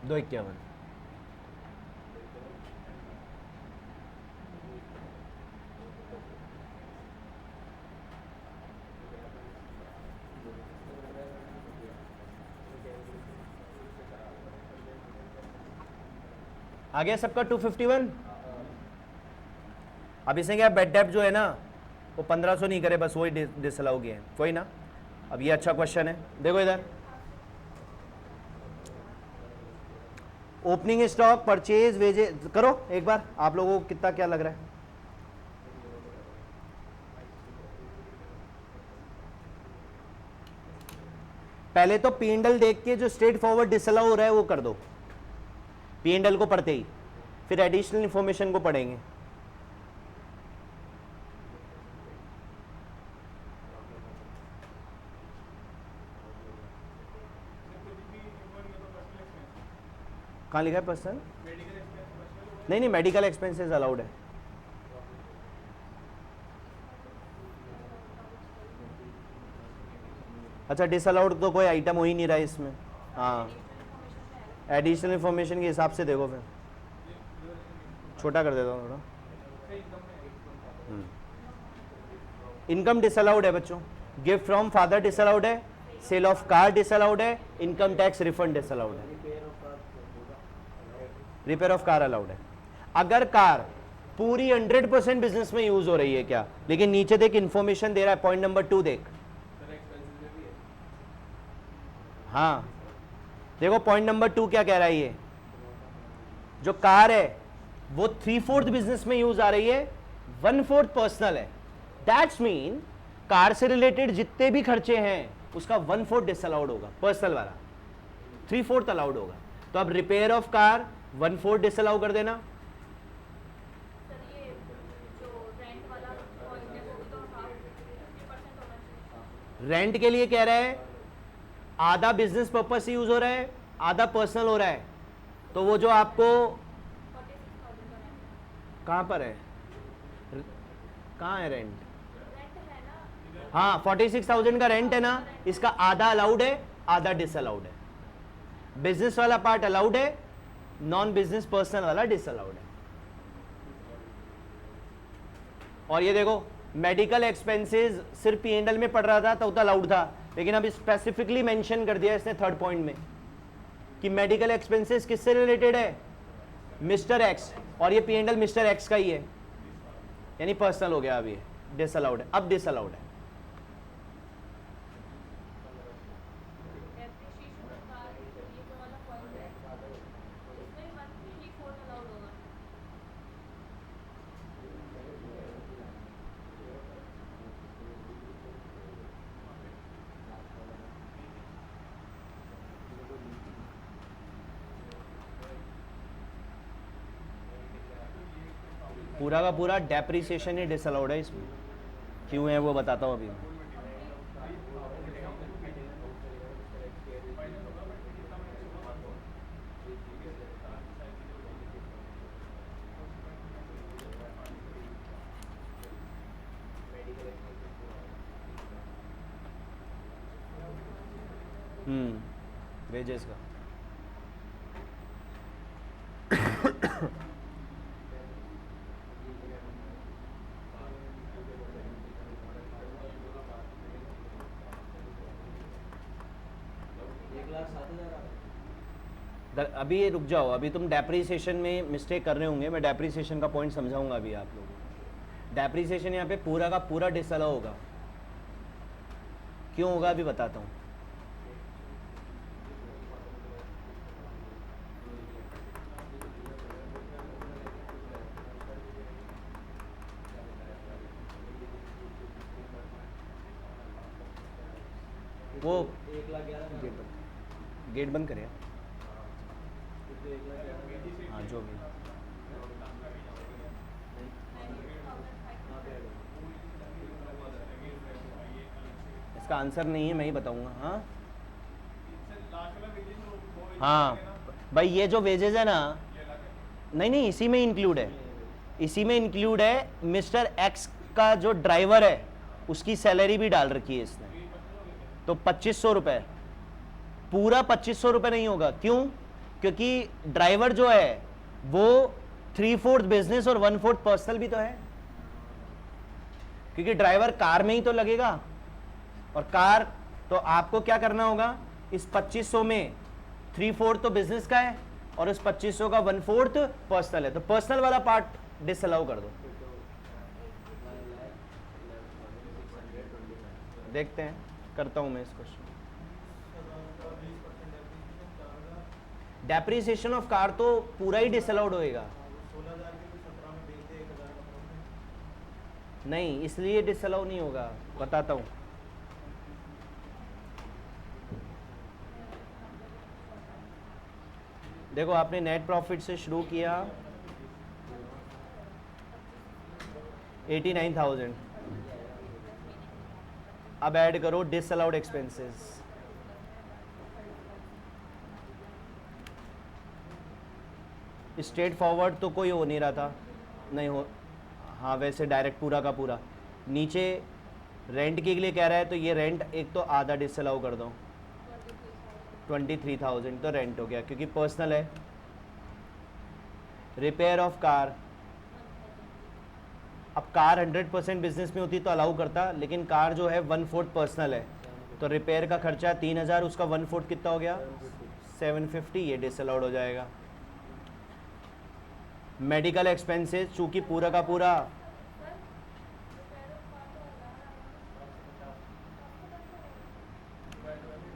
दो 51। आ गया सबका 251। अब इसने क्या, बैड डेप्ट जो है ना वो 1500 नहीं करे, बस वही डिसअलाउ किए, कोई ना। अब ये अच्छा क्वेश्चन है, देखो इधर, ओपनिंग स्टॉक, परचेज, वेजेस करो एक बार, आप लोगों को कितना क्या लग रहा है। पहले तो पी&एल देख के जो स्ट्रेट फॉरवर्ड डिसअलाउ हो रहा है वो कर दो, पी&एल को पढ़ते ही, फिर एडिशनल इंफॉर्मेशन को पढ़ेंगे। कहाँ लिखा है पर्सनल, नहीं मेडिकल एक्सपेंसेस अलाउड है। अच्छा डिसअलाउड तो कोई आइटम हो ही नहीं रहा है इसमें। हाँ एडिशनल इंफॉर्मेशन के हिसाब से देखो, फिर छोटा कर देता हूँ थोड़ा। इनकम डिसअलाउड है बच्चों, गिफ्ट फ्रॉम फादर डिसअलाउड है, सेल ऑफ कार डिसअलाउड है, इनकम टैक्स रिफंड डिसअलाउड है, रिपेयर ऑफ कार अलाउड है। अगर कार पूरी 100% बिजनेस में यूज हो रही है क्या, लेकिन नीचे देख इंफॉर्मेशन दे रहा है, पॉइंट नंबर 2 देख, हाँ देखो पॉइंट नंबर 2 क्या कह रहा है, ये जो कार है वो 3/4 बिजनेस में यूज आ रही है, 1/4 पर्सनल है। दैट्स मीन कार से रिलेटेड जितने भी खर्चे हैं उसका 1/4 डिसअलाउड होगा, पर्सनल वाला 3/4 अलाउड होगा। तो अब रिपेयर ऑफ कार 1/4 डिसअलाउ कर देना। रेंट के लिए कह रहा है आधा बिजनेस पर्पस से यूज हो रहा है, आधा पर्सनल हो रहा है, तो वो जो आपको कहां पर है, कहां है रेंट, हाँ 46,000 का रेंट है ना, इसका आधा अलाउड है, आधा डिसअलाउड है। बिजनेस वाला पार्ट अलाउड है, नॉन बिजनेस पर्सनल वाला डिसअलाउड है। और ये देखो मेडिकल एक्सपेंसेस सिर्फ P&L में पड़ रहा था तो अलाउड था, लेकिन अब स्पेसिफिकली मेंशन कर दिया इसने थर्ड पॉइंट में कि मेडिकल एक्सपेंसेस किससे रिलेटेड है, मिस्टर एक्स, और ये P&L मिस्टर एक्स का ही है, यानी पर्सनल हो गया। अब ये डिसअलाउड है, अब डिसअलाउड है। पूरा का पूरा डेप्रिसिएशन ही डिसअलाउड है इसमें, क्यों है वो बताता हूँ अभी मैं। वेजेस का अभी ये रुक जाओ, अभी तुम डेप्रिसिएशन में मिस्टेक कर रहे होंगे, मैं डेप्रिसिएशन का पॉइंट समझाऊंगा अभी आप लोगों को। डेप्रिसिएशन यहाँ पे पूरा का पूरा डिसअलाउ होगा, क्यों होगा अभी बताता हूँ। वो गेट बंद करें, हाँ जो भी इसका आंसर नहीं है, मैं ही बताऊंगा। हाँ हाँ भाई, ये जो वेजेस है ना, नहीं नहीं इसी में इंक्लूड है, इसी में इंक्लूड है। मिस्टर एक्स का जो ड्राइवर है उसकी सैलरी भी डाल रखी है इसने, तो 2500 रुपये, पूरा 2500 रुपये नहीं होगा। क्यों? क्योंकि ड्राइवर जो है वो 3/4 बिजनेस और 1/4 पर्सनल भी तो है, क्योंकि ड्राइवर कार में ही तो लगेगा, और कार तो आपको क्या करना होगा, इस 2500 में 3/4 तो बिजनेस का है और इस 2500 का 1/4 पर्सनल है, तो पर्सनल वाला पार्ट डिसअलाउ कर दो। देखते हैं, करता हूं मैं इस क्वेश्चन। डेप्रिसिएशन ऑफ कार तो पूरा ही डिसअलाउड होएगा, नहीं इसलिए डिसअलाउ नहीं होगा, बताता हूं। देखो आपने नेट प्रॉफिट से शुरू किया 89,000, अब ऐड करो डिसअलाउड एक्सपेंसेस, स्ट्रेट फॉरवर्ड तो कोई हो नहीं रहा था, नहीं हो, हाँ वैसे डायरेक्ट पूरा का पूरा। नीचे रेंट के लिए कह रहा है, तो ये रेंट एक तो आधा डिसअलाउ कर दो, 23,000 तो रेंट हो गया क्योंकि पर्सनल है। रिपेयर ऑफ कार अब कार 100% बिजनेस में होती तो अलाउ करता, लेकिन कार जो है 1/4 पर्सनल है, तो रिपेयर का खर्चा 3000, उसका 1/4 कितना हो गया 750, ये डिसअलाउड हो जाएगा। मेडिकल एक्सपेंसेस चूंकि पूरा का पूरा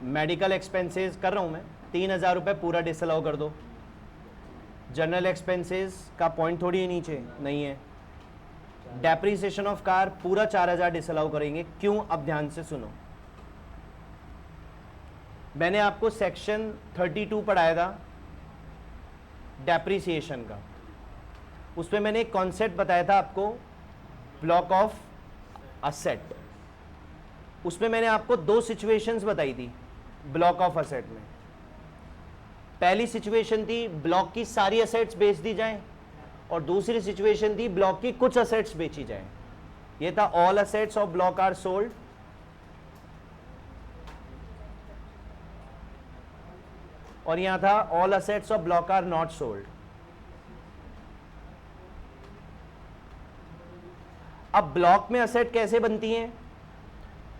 मेडिकल एक्सपेंसेस कर रहा हूं मैं, 3000 रुपये पूरा डिसअलाउ कर दो। जनरल एक्सपेंसेस का पॉइंट थोड़ी है नीचे, नहीं है। डेप्रीसिएशन ऑफ कार पूरा 4000 डिसअलाउ करेंगे। क्यों? अब ध्यान से सुनो, मैंने आपको सेक्शन 32 पढ़ाया था डेप्रीसिएशन का, उसमें मैंने एक कॉन्सेप्ट बताया था आपको, ब्लॉक ऑफ असेट। उसमें मैंने आपको 2 सिचुएशंस बताई थी ब्लॉक ऑफ असेट में। पहली सिचुएशन थी ब्लॉक की सारी असेट्स बेच दी जाएं, और दूसरी सिचुएशन थी ब्लॉक की कुछ असेट्स बेची जाएं। ये था all assets of block are sold, और यहां था all assets of block are not sold. अब ब्लॉक में असेट कैसे बनती हैं?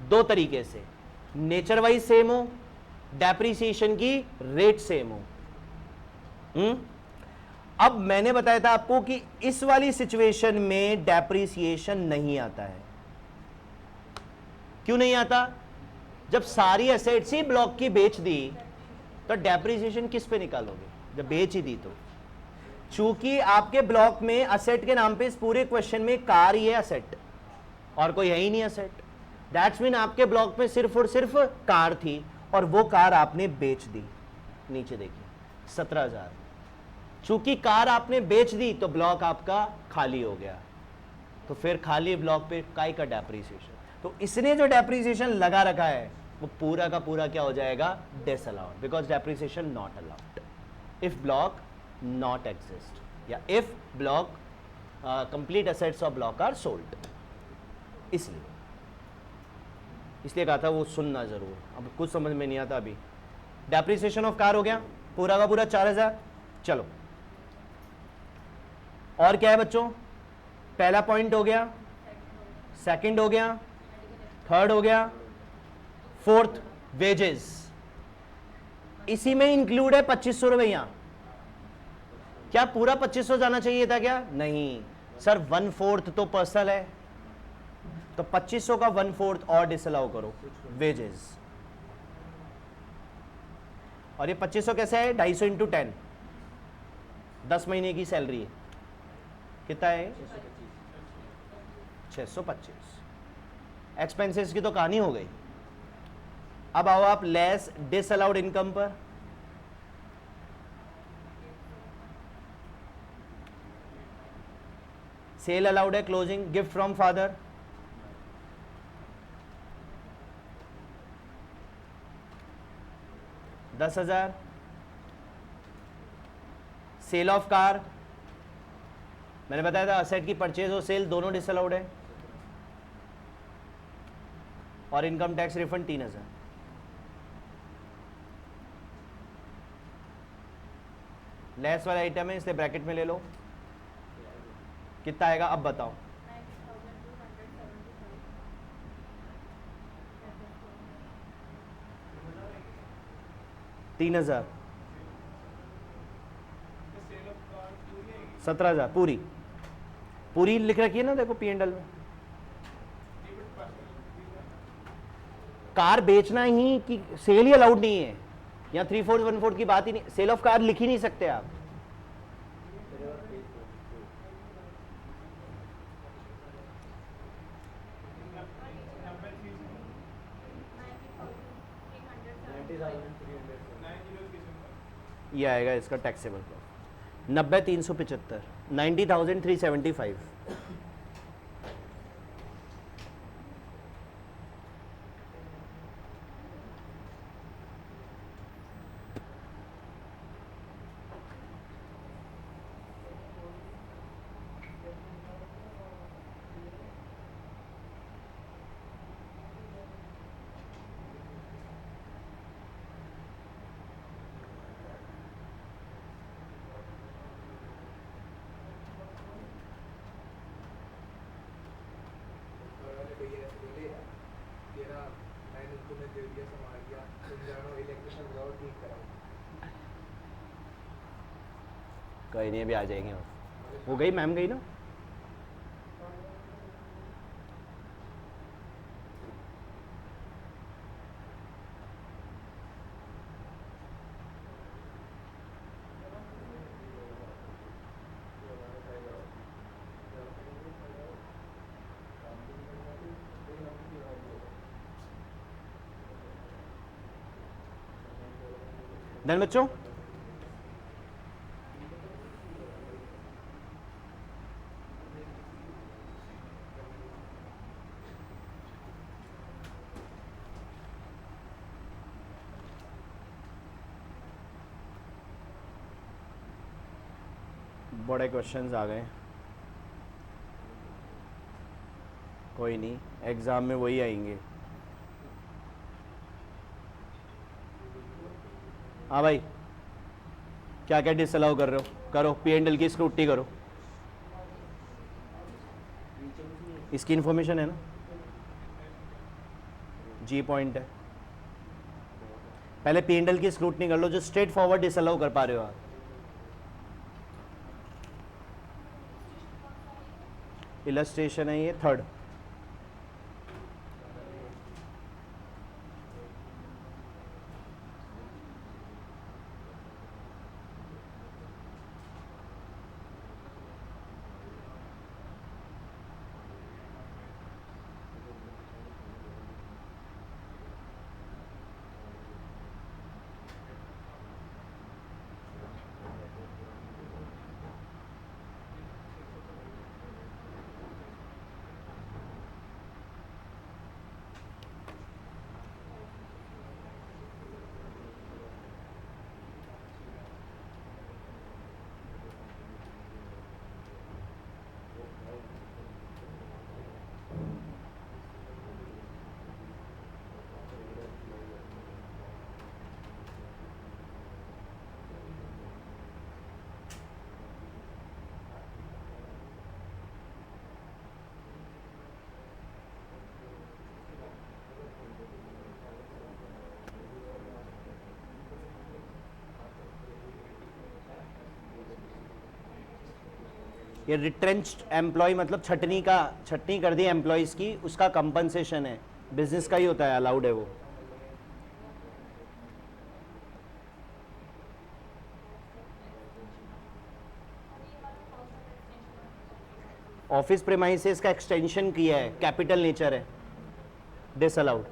2 तरीके से, नेचर वाइज सेम हो, डेप्रीसिएशन की रेट सेम हो। अब मैंने बताया था आपको कि इस वाली सिचुएशन में डेप्रीसिएशन नहीं आता है। क्यों नहीं आता? जब सारी एसेट्स ही ब्लॉक की बेच दी तो डेप्रीसिएशन किस पे निकालोगे? जब बेच ही दी तो। चूंकि आपके ब्लॉक में असेट के नाम पे इस पूरे क्वेश्चन में कार ही है असेट, और कोई है ही नहीं असेट। दैट्स मीन आपके ब्लॉक में सिर्फ और सिर्फ कार थी, और वो कार आपने बेच दी। नीचे देखिए 17000। चूंकि कार आपने बेच दी तो ब्लॉक आपका खाली हो गया, तो फिर खाली ब्लॉक पे काय का डेप्रीसिएशन। तो इसने जो डेप्रीसिएशन लगा रखा है वो पूरा का पूरा क्या हो जाएगा? Disallowed, because depreciation not allowed if block not exist, या if block complete assets of block are sold. इसलिए कहा था वो सुनना जरूर, अब कुछ समझ में नहीं आता अभी। डेप्रीसिएशन ऑफ कार हो गया पूरा का पूरा 4000। चलो और क्या है बच्चों? पहला पॉइंट हो गया, सेकंड हो गया, थर्ड हो गया, फोर्थ वेजेस। इसी में इंक्लूड है 2500 रुपए। यहां क्या पूरा 2500 जाना चाहिए था क्या? नहीं सर, 1/4 तो पर्सनल है, तो 2500 का 1/4 और डिसअलाउ करो, वेजेस। और ये 2500 कैसे है? 250 इंटू 10, 10 महीने की सैलरी है। कितना है? 625। एक्सपेंसेस की तो कहानी हो गई। अब आओ आप लेस डिसअलाउड इनकम पर। सेल अलाउड है, closing, gift from father, $10,000। Sale of car मैंने बताया था, असेट की परचेज और सेल दोनों डिसअलाउड है। और इनकम टैक्स रिफंड 3000। लेस वाला आइटम है इसलिए ब्रैकेट में ले लो। कितना आएगा अब बताओ? 3000, 17000 पूरी पूरी लिख रखी है ना, देखो P&L में। कार बेचना ही कि सेल ही अलाउड नहीं है, यहाँ 3/4 1/4 की बात ही नहीं। सेल ऑफ कार लिख ही नहीं सकते आप। ये आएगा इसका टैक्सेबल प्रॉफिट 90,375, 90,375। कोई नहीं, अभी आ जाएंगे। वो गई, मैम गई ना। डन बच्चों, बड़े क्वेश्चंस आ गए। कोई नहीं, एग्जाम में वही आएंगे। हाँ भाई, क्या क्या डिसअलाउ कर रहे हो? करो, P&L की स्क्रूटनी करो। इसकी इंफॉर्मेशन है ना, जी पॉइंट है। पहले P&L की स्क्रूटनी कर लो, जो स्ट्रेट फॉरवर्ड डिसअलाउ कर पा रहे हो आप। इलस्ट्रेशन है ये, थर्ड। ये रिट्रेंच्ड एम्प्लॉय मतलब छटनी कर दी एम्प्लॉयज़ की, उसका कंपनसेशन है। बिजनेस का ही होता है, अलाउड है वो। ऑफिस प्रेमाइसेस का एक्सटेंशन किया है, कैपिटल नेचर है, डिसअलाउड।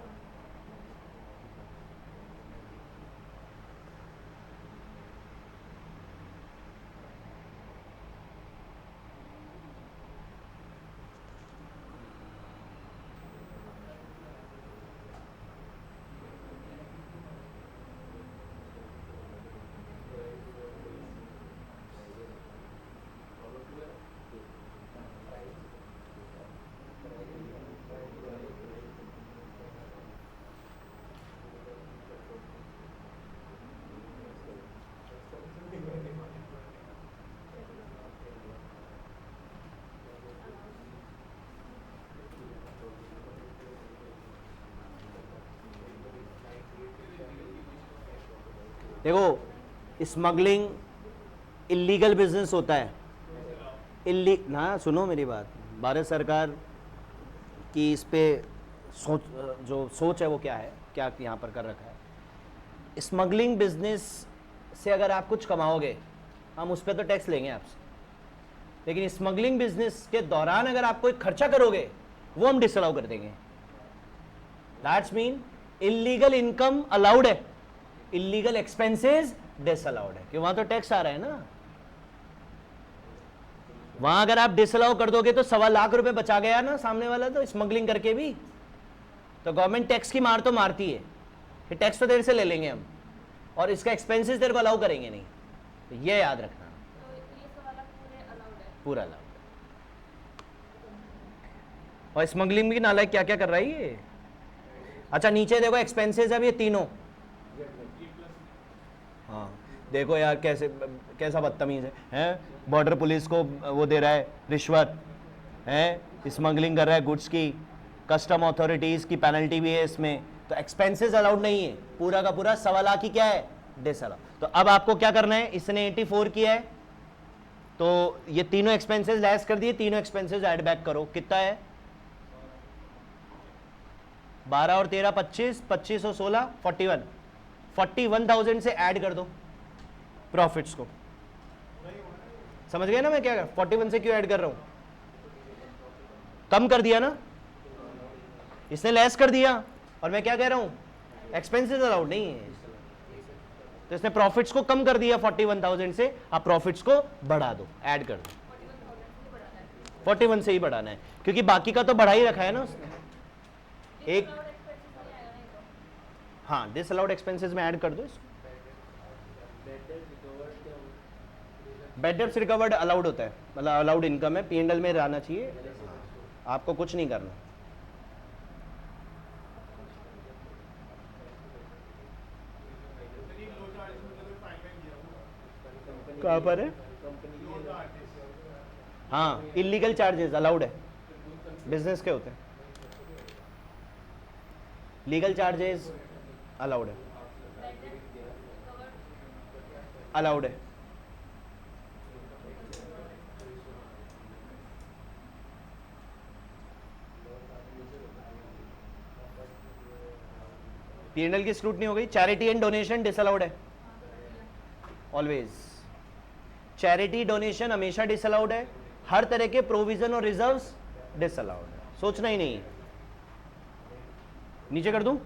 देखो, स्मगलिंग इलीगल बिजनेस होता है। ना सुनो मेरी बात, भारत सरकार की इस पे सोच है वो क्या है, क्या यहाँ पर कर रखा है। स्मगलिंग बिजनेस से अगर आप कुछ कमाओगे, हम उस पर तो टैक्स लेंगे आपसे, लेकिन स्मगलिंग बिजनेस के दौरान अगर आप कोई खर्चा करोगे, वो हम डिसअलाउ कर देंगे। That's mean illegal income allowed है, इलीगल एक्सपेंसेस डिसअलाउड है, कि वहां तो टैक्स आ रहा है ना। वहां अगर आप डिसअलाउ कर दोगे तो 1.25 लाख रुपए बचा गया ना सामने वाला, तो स्मगलिंग करके भी तो गवर्नमेंट टैक्स की मार तो मारती है कि टैक्स तो तेरे से ले लेंगे हम, और इसका एक्सपेंसेस तेरे को अलाउ करेंगे नहीं। तो ये याद रखना, तो ये पूरा अलाउड है। और स्मगलिंग भी नालायक क्या क्या कर रहा है ये। अच्छा नीचे देखो, एक्सपेंसेस है ये तीनों। हाँ देखो यार, कैसा बदतमीज है, बॉर्डर पुलिस को वो दे रहा है रिश्वत, है स्मगलिंग कर रहा है गुड्स की, कस्टम अथॉरिटीज की पेनल्टी भी है इसमें, तो एक्सपेंसेस अलाउड नहीं है, पूरा का पूरा 1.25 लाख ही क्या है, डिसअलाउ। तो अब आपको क्या करना है, इसने 84 किया है तो ये तीनों एक्सपेंसेस लेस कर दिए, तीनों एक्सपेंसेस ऐड बैक करो, कितना है 12 और 13 25, 25 और 16 41, 41,000 से ऐड कर दो प्रॉफिट्स को। समझ गए ना मैं क्या कर, 41 से क्यों ऐड कर रहा हूं, कम कर दिया ना, इसने लेस कर दिया, और मैं क्या कह रहा हूं एक्सपेंसेस अलाउड नहीं है, तो इसने प्रॉफिट्स को कम कर दिया 41,000 से, आप प्रॉफिट्स को बढ़ा दो, ऐड कर दो, 41 से ही बढ़ाना है, क्योंकि बाकी का तो बढ़ा ही रखा है ना उसने। एक हाँ डिसअलाउड एक्सपेंसेस में ऐड कर दो इसको। बैड डेब्ट्स रिकवर्ड अलाउड होता है, मतलब अलाउड इनकम है, P&L में रहना चाहिए, आपको कुछ नहीं करना। कहाँ पर है, हाँ इलीगल चार्जेस अलाउड है, बिजनेस के होते हैं, लीगल चार्जेस अलाउड है, अलाउड है। P&L की स्क्रूटनी हो गई। चैरिटी एंड डोनेशन डिसअलाउड है ऑलवेज, चैरिटी डोनेशन हमेशा डिसअलाउड है, हर तरह के प्रोविजन और रिजर्व्स डिसअलाउड है, सोचना ही नहीं है। नीचे कर दूं,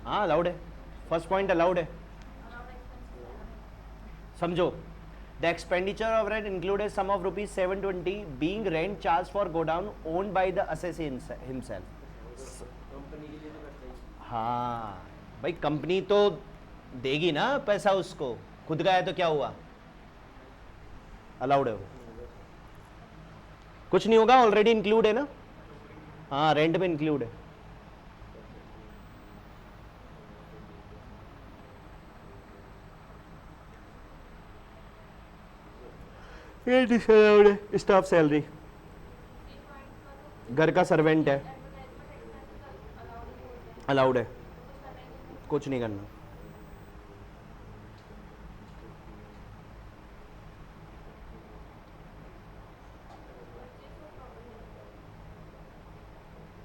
हाँ अलाउड है, फर्स्ट पॉइंट अलाउड है। समझो, the expenditure of rent included sum of ₹720 being rent charge for godown owned by the assessee himself. हाँ भाई कंपनी तो देगी ना पैसा उसको, खुद का है तो क्या हुआ, अलाउड है वो, कुछ नहीं होगा, ऑलरेडी इंक्लूड है ना, हाँ रेंट में इंक्लूड है। ये डिसअलाउड है, स्टाफ सैलरी, घर का सर्वेंट है, अलाउड है, कुछ नहीं करना।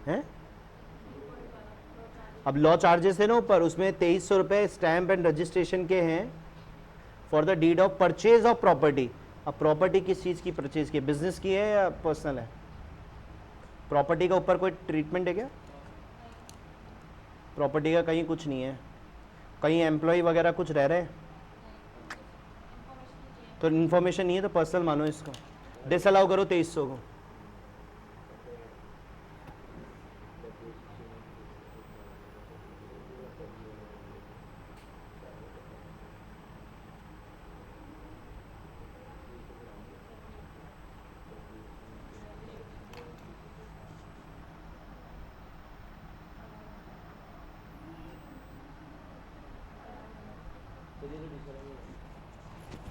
है अब लॉ चार्जेस है ना ऊपर, उसमें 2300 रुपए स्टैंप एंड रजिस्ट्रेशन के हैं for the deed of purchase of property. अब प्रॉपर्टी किस चीज की परचेज की, बिजनेस की है या पर्सनल है, प्रॉपर्टी का ऊपर कोई ट्रीटमेंट है क्या, प्रॉपर्टी का कहीं कुछ नहीं है, कहीं एम्प्लॉय वगैरह कुछ रह रहे हैं तो इन्फॉर्मेशन नहीं है तो पर्सनल मानो इसको, डिसअलाउ करो 2300 को।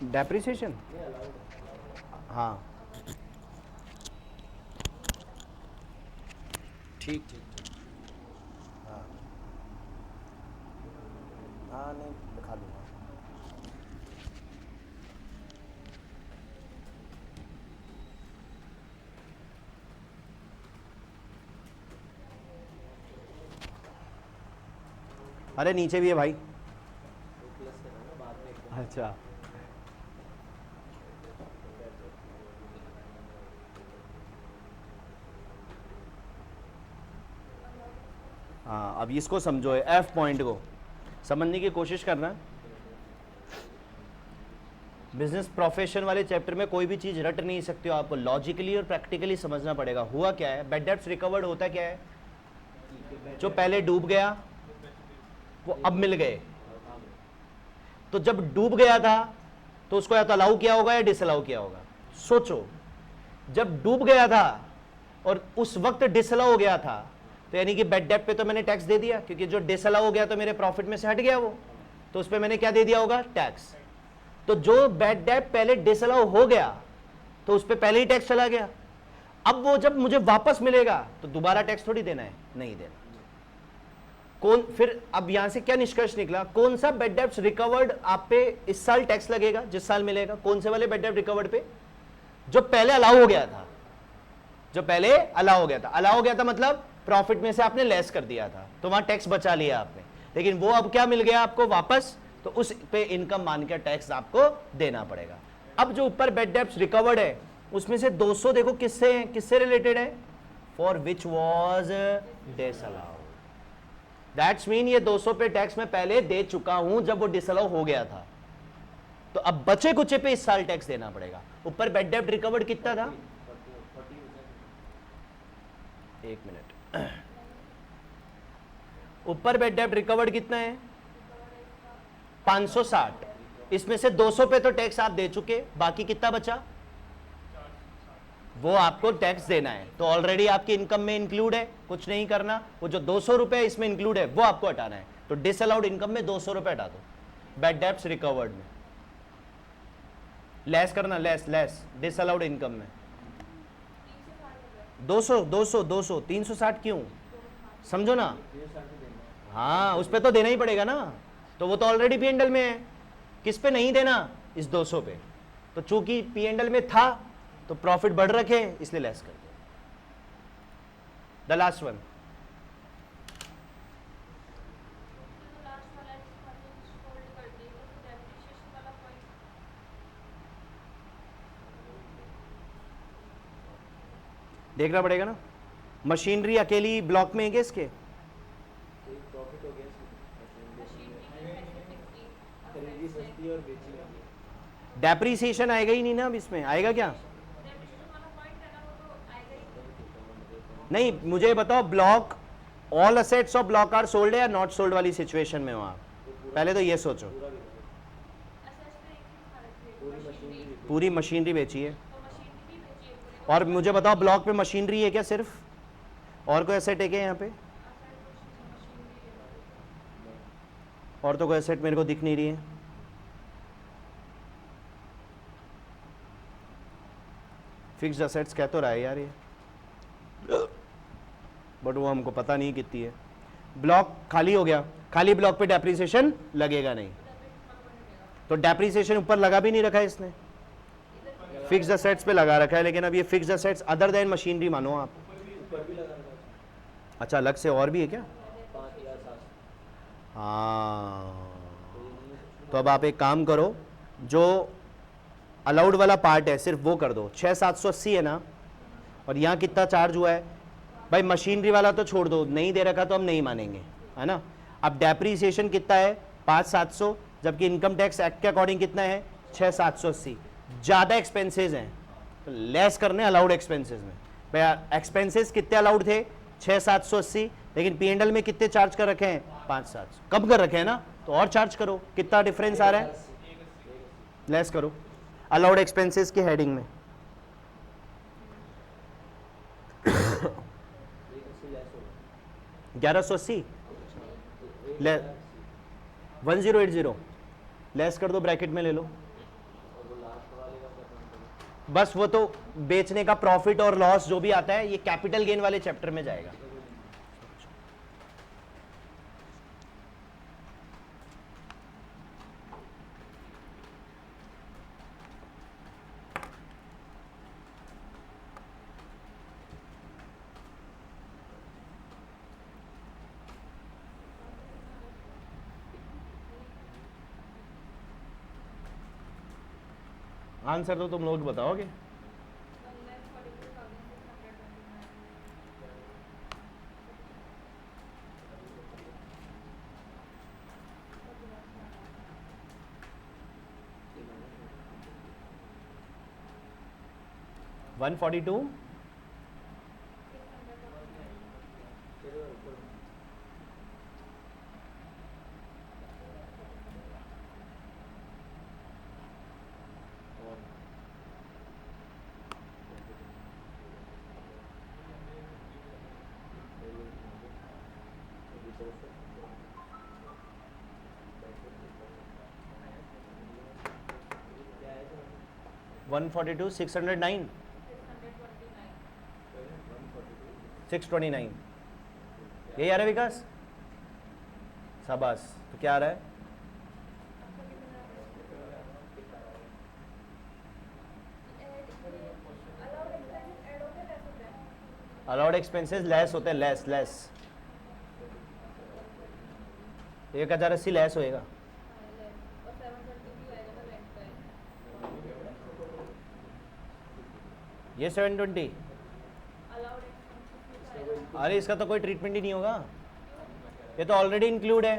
डेप्रिसिएशन हाँ ठीक ठीक ठीक, हाँ हाँ नहीं दिखा दूंगा। अरे नीचे भी है भाई, अच्छा हाँ अब इसको समझो, एफ पॉइंट को समझने की कोशिश करना। बिजनेस प्रोफेशन वाले चैप्टर में कोई भी चीज रट नहीं सकते हो, आपको लॉजिकली और प्रैक्टिकली समझना पड़ेगा। हुआ क्या है, बैड डेब्ट्स रिकवर्ड होता क्या है, जो पहले डूब गया वो अब मिल गए, तो जब डूब गया था तो उसको या तो अलाउ किया होगा या डिसअलाउ किया होगा, सोचो, जब डूब गया था और उस वक्त डिसअलाउ हो गया था, तो यानी कि बेड डेप्ट पे तो मैंने टैक्स दे दिया, क्योंकि जो डिसअलाउ हो गया तो मेरे प्रॉफिट में से हट गया वो, तो उस पर मैंने क्या दे दिया होगा, टैक्स। तो जो बेड डेप्ट पहले डिसअलाउ हो गया तो उस पर पहले ही टैक्स चला गया। अब वो जब मुझे वापस मिलेगा तो दोबारा टैक्स थोड़ी देना है, नहीं देना। कौन फिर, अब यहां से क्या निष्कर्ष निकला, कौन सा बेड डेप्ट रिकवर्ड आप पे इस साल टैक्स लगेगा, जिस साल मिलेगा, कौन से वाले बेड डेप्ट रिकवर्ड पे, जो पहले अलाउ हो गया था, जो पहले अलाउ हो गया था। अलाउ हो गया था मतलब प्रॉफिट में से आपने लेस कर दिया था, तो वहां टैक्स बचा लिया आपने, लेकिन वो अब क्या मिल गया आपको वापस, तो उस पे इनकम मान के टैक्स आपको देना पड़ेगा। अब जो ऊपर बेड डेप्ट रिकवर्ड है उसमें से 200 देखो किससे रिलेटेड है, for which was disallowed. That's mean ये 200 पे टैक्स मैं पहले दे चुका हूं जब वो डिसअलाउ हो गया था, तो अब बचे कुचे पे इस साल टैक्स देना पड़ेगा। ऊपर बेड डेप्ट रिकवर्ड कितना था, एक मिनट, ऊपर बेड डेप्ट रिकवर्ड कितना है, 560। इसमें से 200 पे तो टैक्स आप दे चुके, बाकी कितना बचा, वो आपको टैक्स देना है। तो ऑलरेडी आपकी इनकम में इंक्लूड है, कुछ नहीं करना, वो जो 200 रुपए इसमें इंक्लूड है वो आपको हटाना है। तो डिसअलाउड इनकम में 200 रुपए हटा दो, बेड डेप्ट्स रिकवर्ड में लेस करना, लेस डिसअलाउड इनकम में 200 200 200 360 क्यों, समझो ना, हाँ उस पे तो देना ही पड़ेगा ना, तो वो तो ऑलरेडी पी&एल में है, किस पे नहीं देना, इस 200 पे। तो चूंकि पी&एल में था तो प्रॉफिट बढ़ रखे इसलिए लेस कर दिया। द लास्ट वन, देखना पड़ेगा ना, मशीनरी अकेली ब्लॉक में है क्या इसके, डेप्रीसिएशन आएगा ही नहीं ना, अब इसमें आएगा क्या, नहीं मुझे बताओ, block all assets of block are sold है या नॉट सोल्ड वाली सिचुएशन में हो आप, पहले तो ये सोचो। पूरी मशीनरी बेची है, और मुझे बताओ ब्लॉक पे मशीनरी है क्या सिर्फ, और कोई एसेट है क्या यहाँ पे, और तो कोई एसेट मेरे को दिख नहीं रही है। फिक्स्ड एसेट्स कह तो रहा है यार ये, बट वो हमको पता नहीं कितनी है। ब्लॉक खाली हो गया, खाली ब्लॉक पे डेप्रीसिएशन लगेगा नहीं, तो डेप्रीसिएशन ऊपर लगा भी नहीं रखा है इसने, फिक्स्ड एसेट्स पे लगा रखा है, लेकिन अब ये fixed assets other than machinery मानो आप, अच्छा अलग से और भी है क्या, हाँ, तो अब आप एक काम करो, जो अलाउड वाला पार्ट है सिर्फ वो कर दो, 6780 है ना, और यहाँ कितना चार्ज हुआ है भाई, मशीनरी वाला तो छोड़ दो, नहीं दे रखा तो हम नहीं मानेंगे, है ना। अब डेप्रीसिएशन कितना है 5700, जबकि इनकम टैक्स एक्ट के अकॉर्डिंग कितना है 6780, ज़्यादा एक्सपेंसेस हैं तो लेस करने अलाउड एक्सपेंसेस में। भैया एक्सपेंसेस कितने अलाउड थे 6780, लेकिन पी&एल में कितने चार्ज कर रखे हैं 5700, कम कर रखे हैं ना, तो और चार्ज करो, कितना डिफरेंस आ रहा है, लेस करो अलाउड एक्सपेंसेस की हेडिंग में। ग्यारह सौ अस्सी 1080 लेस कर दो, ब्रैकेट में ले लो, बस वो तो बेचने का प्रॉफिट और लॉस जो भी आता है ये कैपिटल गेन वाले चैप्टर में जाएगा। आंसर तो तुम लोग बताओगे, वन 142 142 142 609 629 यही आ रहा है विकास? शाबाश। तो क्या आ रहा है? अलाउड एक्सपेंसेस लेस होते हैं, लेस 1080 लेस होएगा। ये 720, अरे इसका तो कोई ट्रीटमेंट ही नहीं होगा, ये तो ऑलरेडी इंक्लूड है।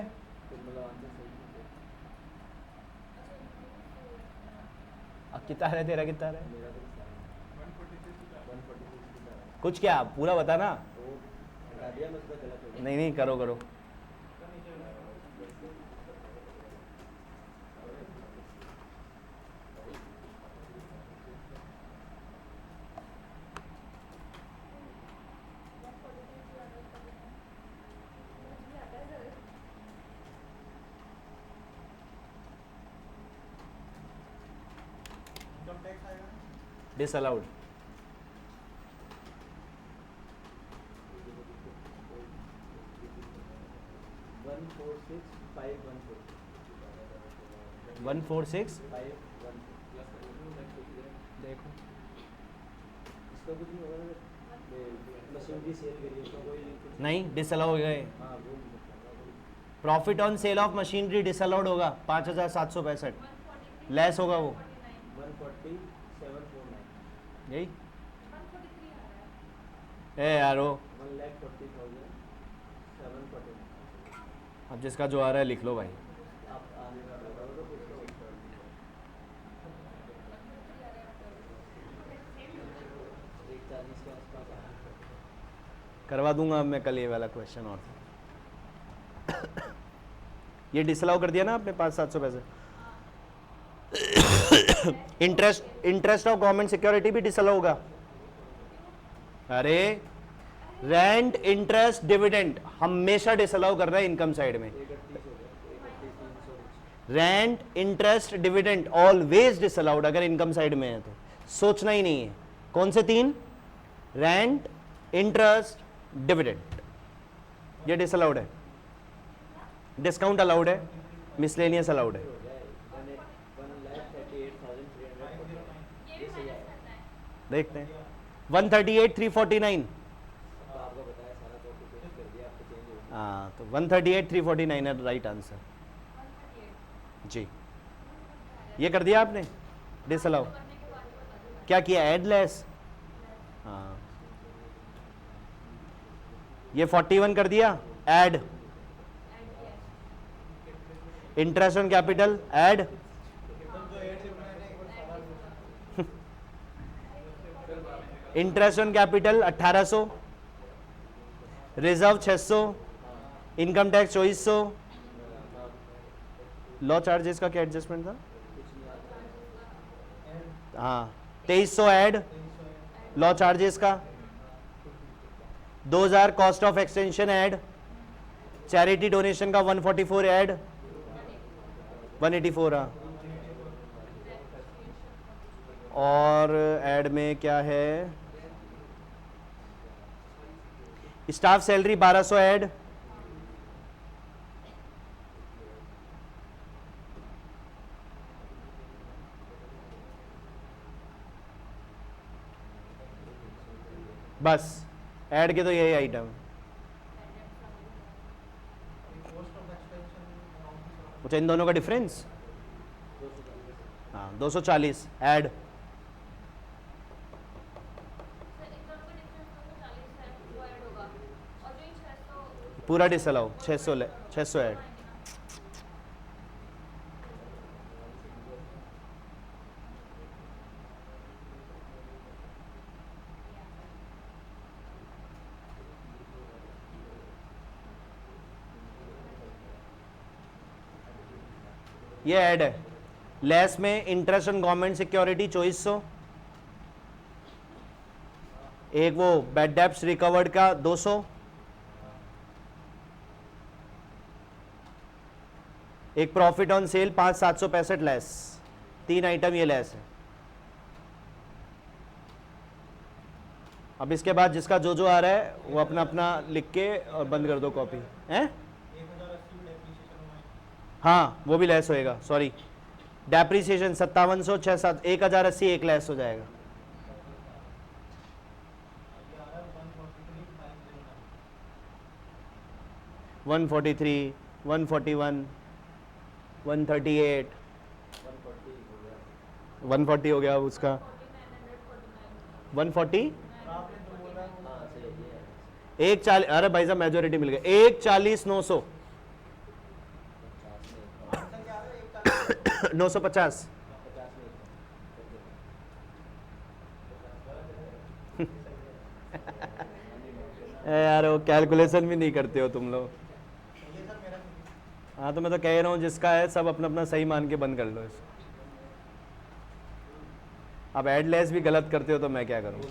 अब कितना है तेरा, कितना है? कुछ क्या पूरा बता ना। नहीं करो करो। डिसअलाउड, वन फोर सिक्स देखो नहीं, डिसअलाउ हो गए। Profit on sale of machinery disallowed होगा 5765, लेस होगा वो 14749 यही। ए यारो, अब जिसका जो आ रहा है लिख लो भाई। करवा दूंगा अब मैं कल ये वाला क्वेश्चन। और ये डिसअलाउ कर दिया ना आपने 500-700 पैसे। इंटरेस्ट ऑफ गवर्नमेंट सिक्योरिटी भी डिसअलाउ होगा। अरे रेंट, इंटरेस्ट, डिविडेंड हमेशा डिसअलाउ कर रहा है इनकम साइड में। Rent, interest, dividend always disallowed अगर इनकम साइड में है तो सोचना ही नहीं है। कौन से तीन? रेंट, इंटरेस्ट, डिविडेंड, ये डिसअलाउड है। डिस्काउंट अलाउड है, मिसलेनियस अलाउड है। देखते हैं 138,349। हाँ तो 138,349 है राइट आंसर जी। ये कर दिया आपने डिसअलाउ। क्या किया? Add less. हाँ ये 41 कर दिया add. Interest on capital add. Interest on capital 1800, reserve 600, income tax 2400। Law charges का क्या एडजस्टमेंट था? हाँ 2300 ऐड लॉ चार्जेस का। 2000 cost of extension add. Charity donation का 144 ऐड, 184। हाँ और ऐड में क्या है? Staff salary 1200 add. बस ऐड के तो यही आइटम। अच्छा इन दोनों का डिफरेंस? हाँ 240 ऐड। पूरा डिसअलाउ 600 ऐड। ये ऐड है। लेस में इंटरेस्ट ऑन गवर्नमेंट सिक्योरिटी 2400। एक वो बैड डेब्ट्स रिकवर्ड का 200। एक प्रॉफिट ऑन सेल 5765 लेस। तीन आइटम ये लेस है। अब इसके बाद जिसका जो आ रहा है वो अपना अपना लिख के और बंद कर दो कॉपी हैं। हाँ वो भी लेस होएगा, सॉरी डेप्रीसिएशन 5700 6 7 1080 एक लेस हो जाएगा। वन 43 141 138 140 हो गया उसका 140 140। अरे भाई साहब मेजोरिटी मिल गया 140 950 यार वो कैलकुलेशन भी नहीं करते हो तुम लोग। हाँ तो मैं तो कह रहा हूँ जिसका है सब अपना अपना सही मान के बंद कर लो इसको। अब एड लेस भी गलत करते हो तो मैं क्या करूँ।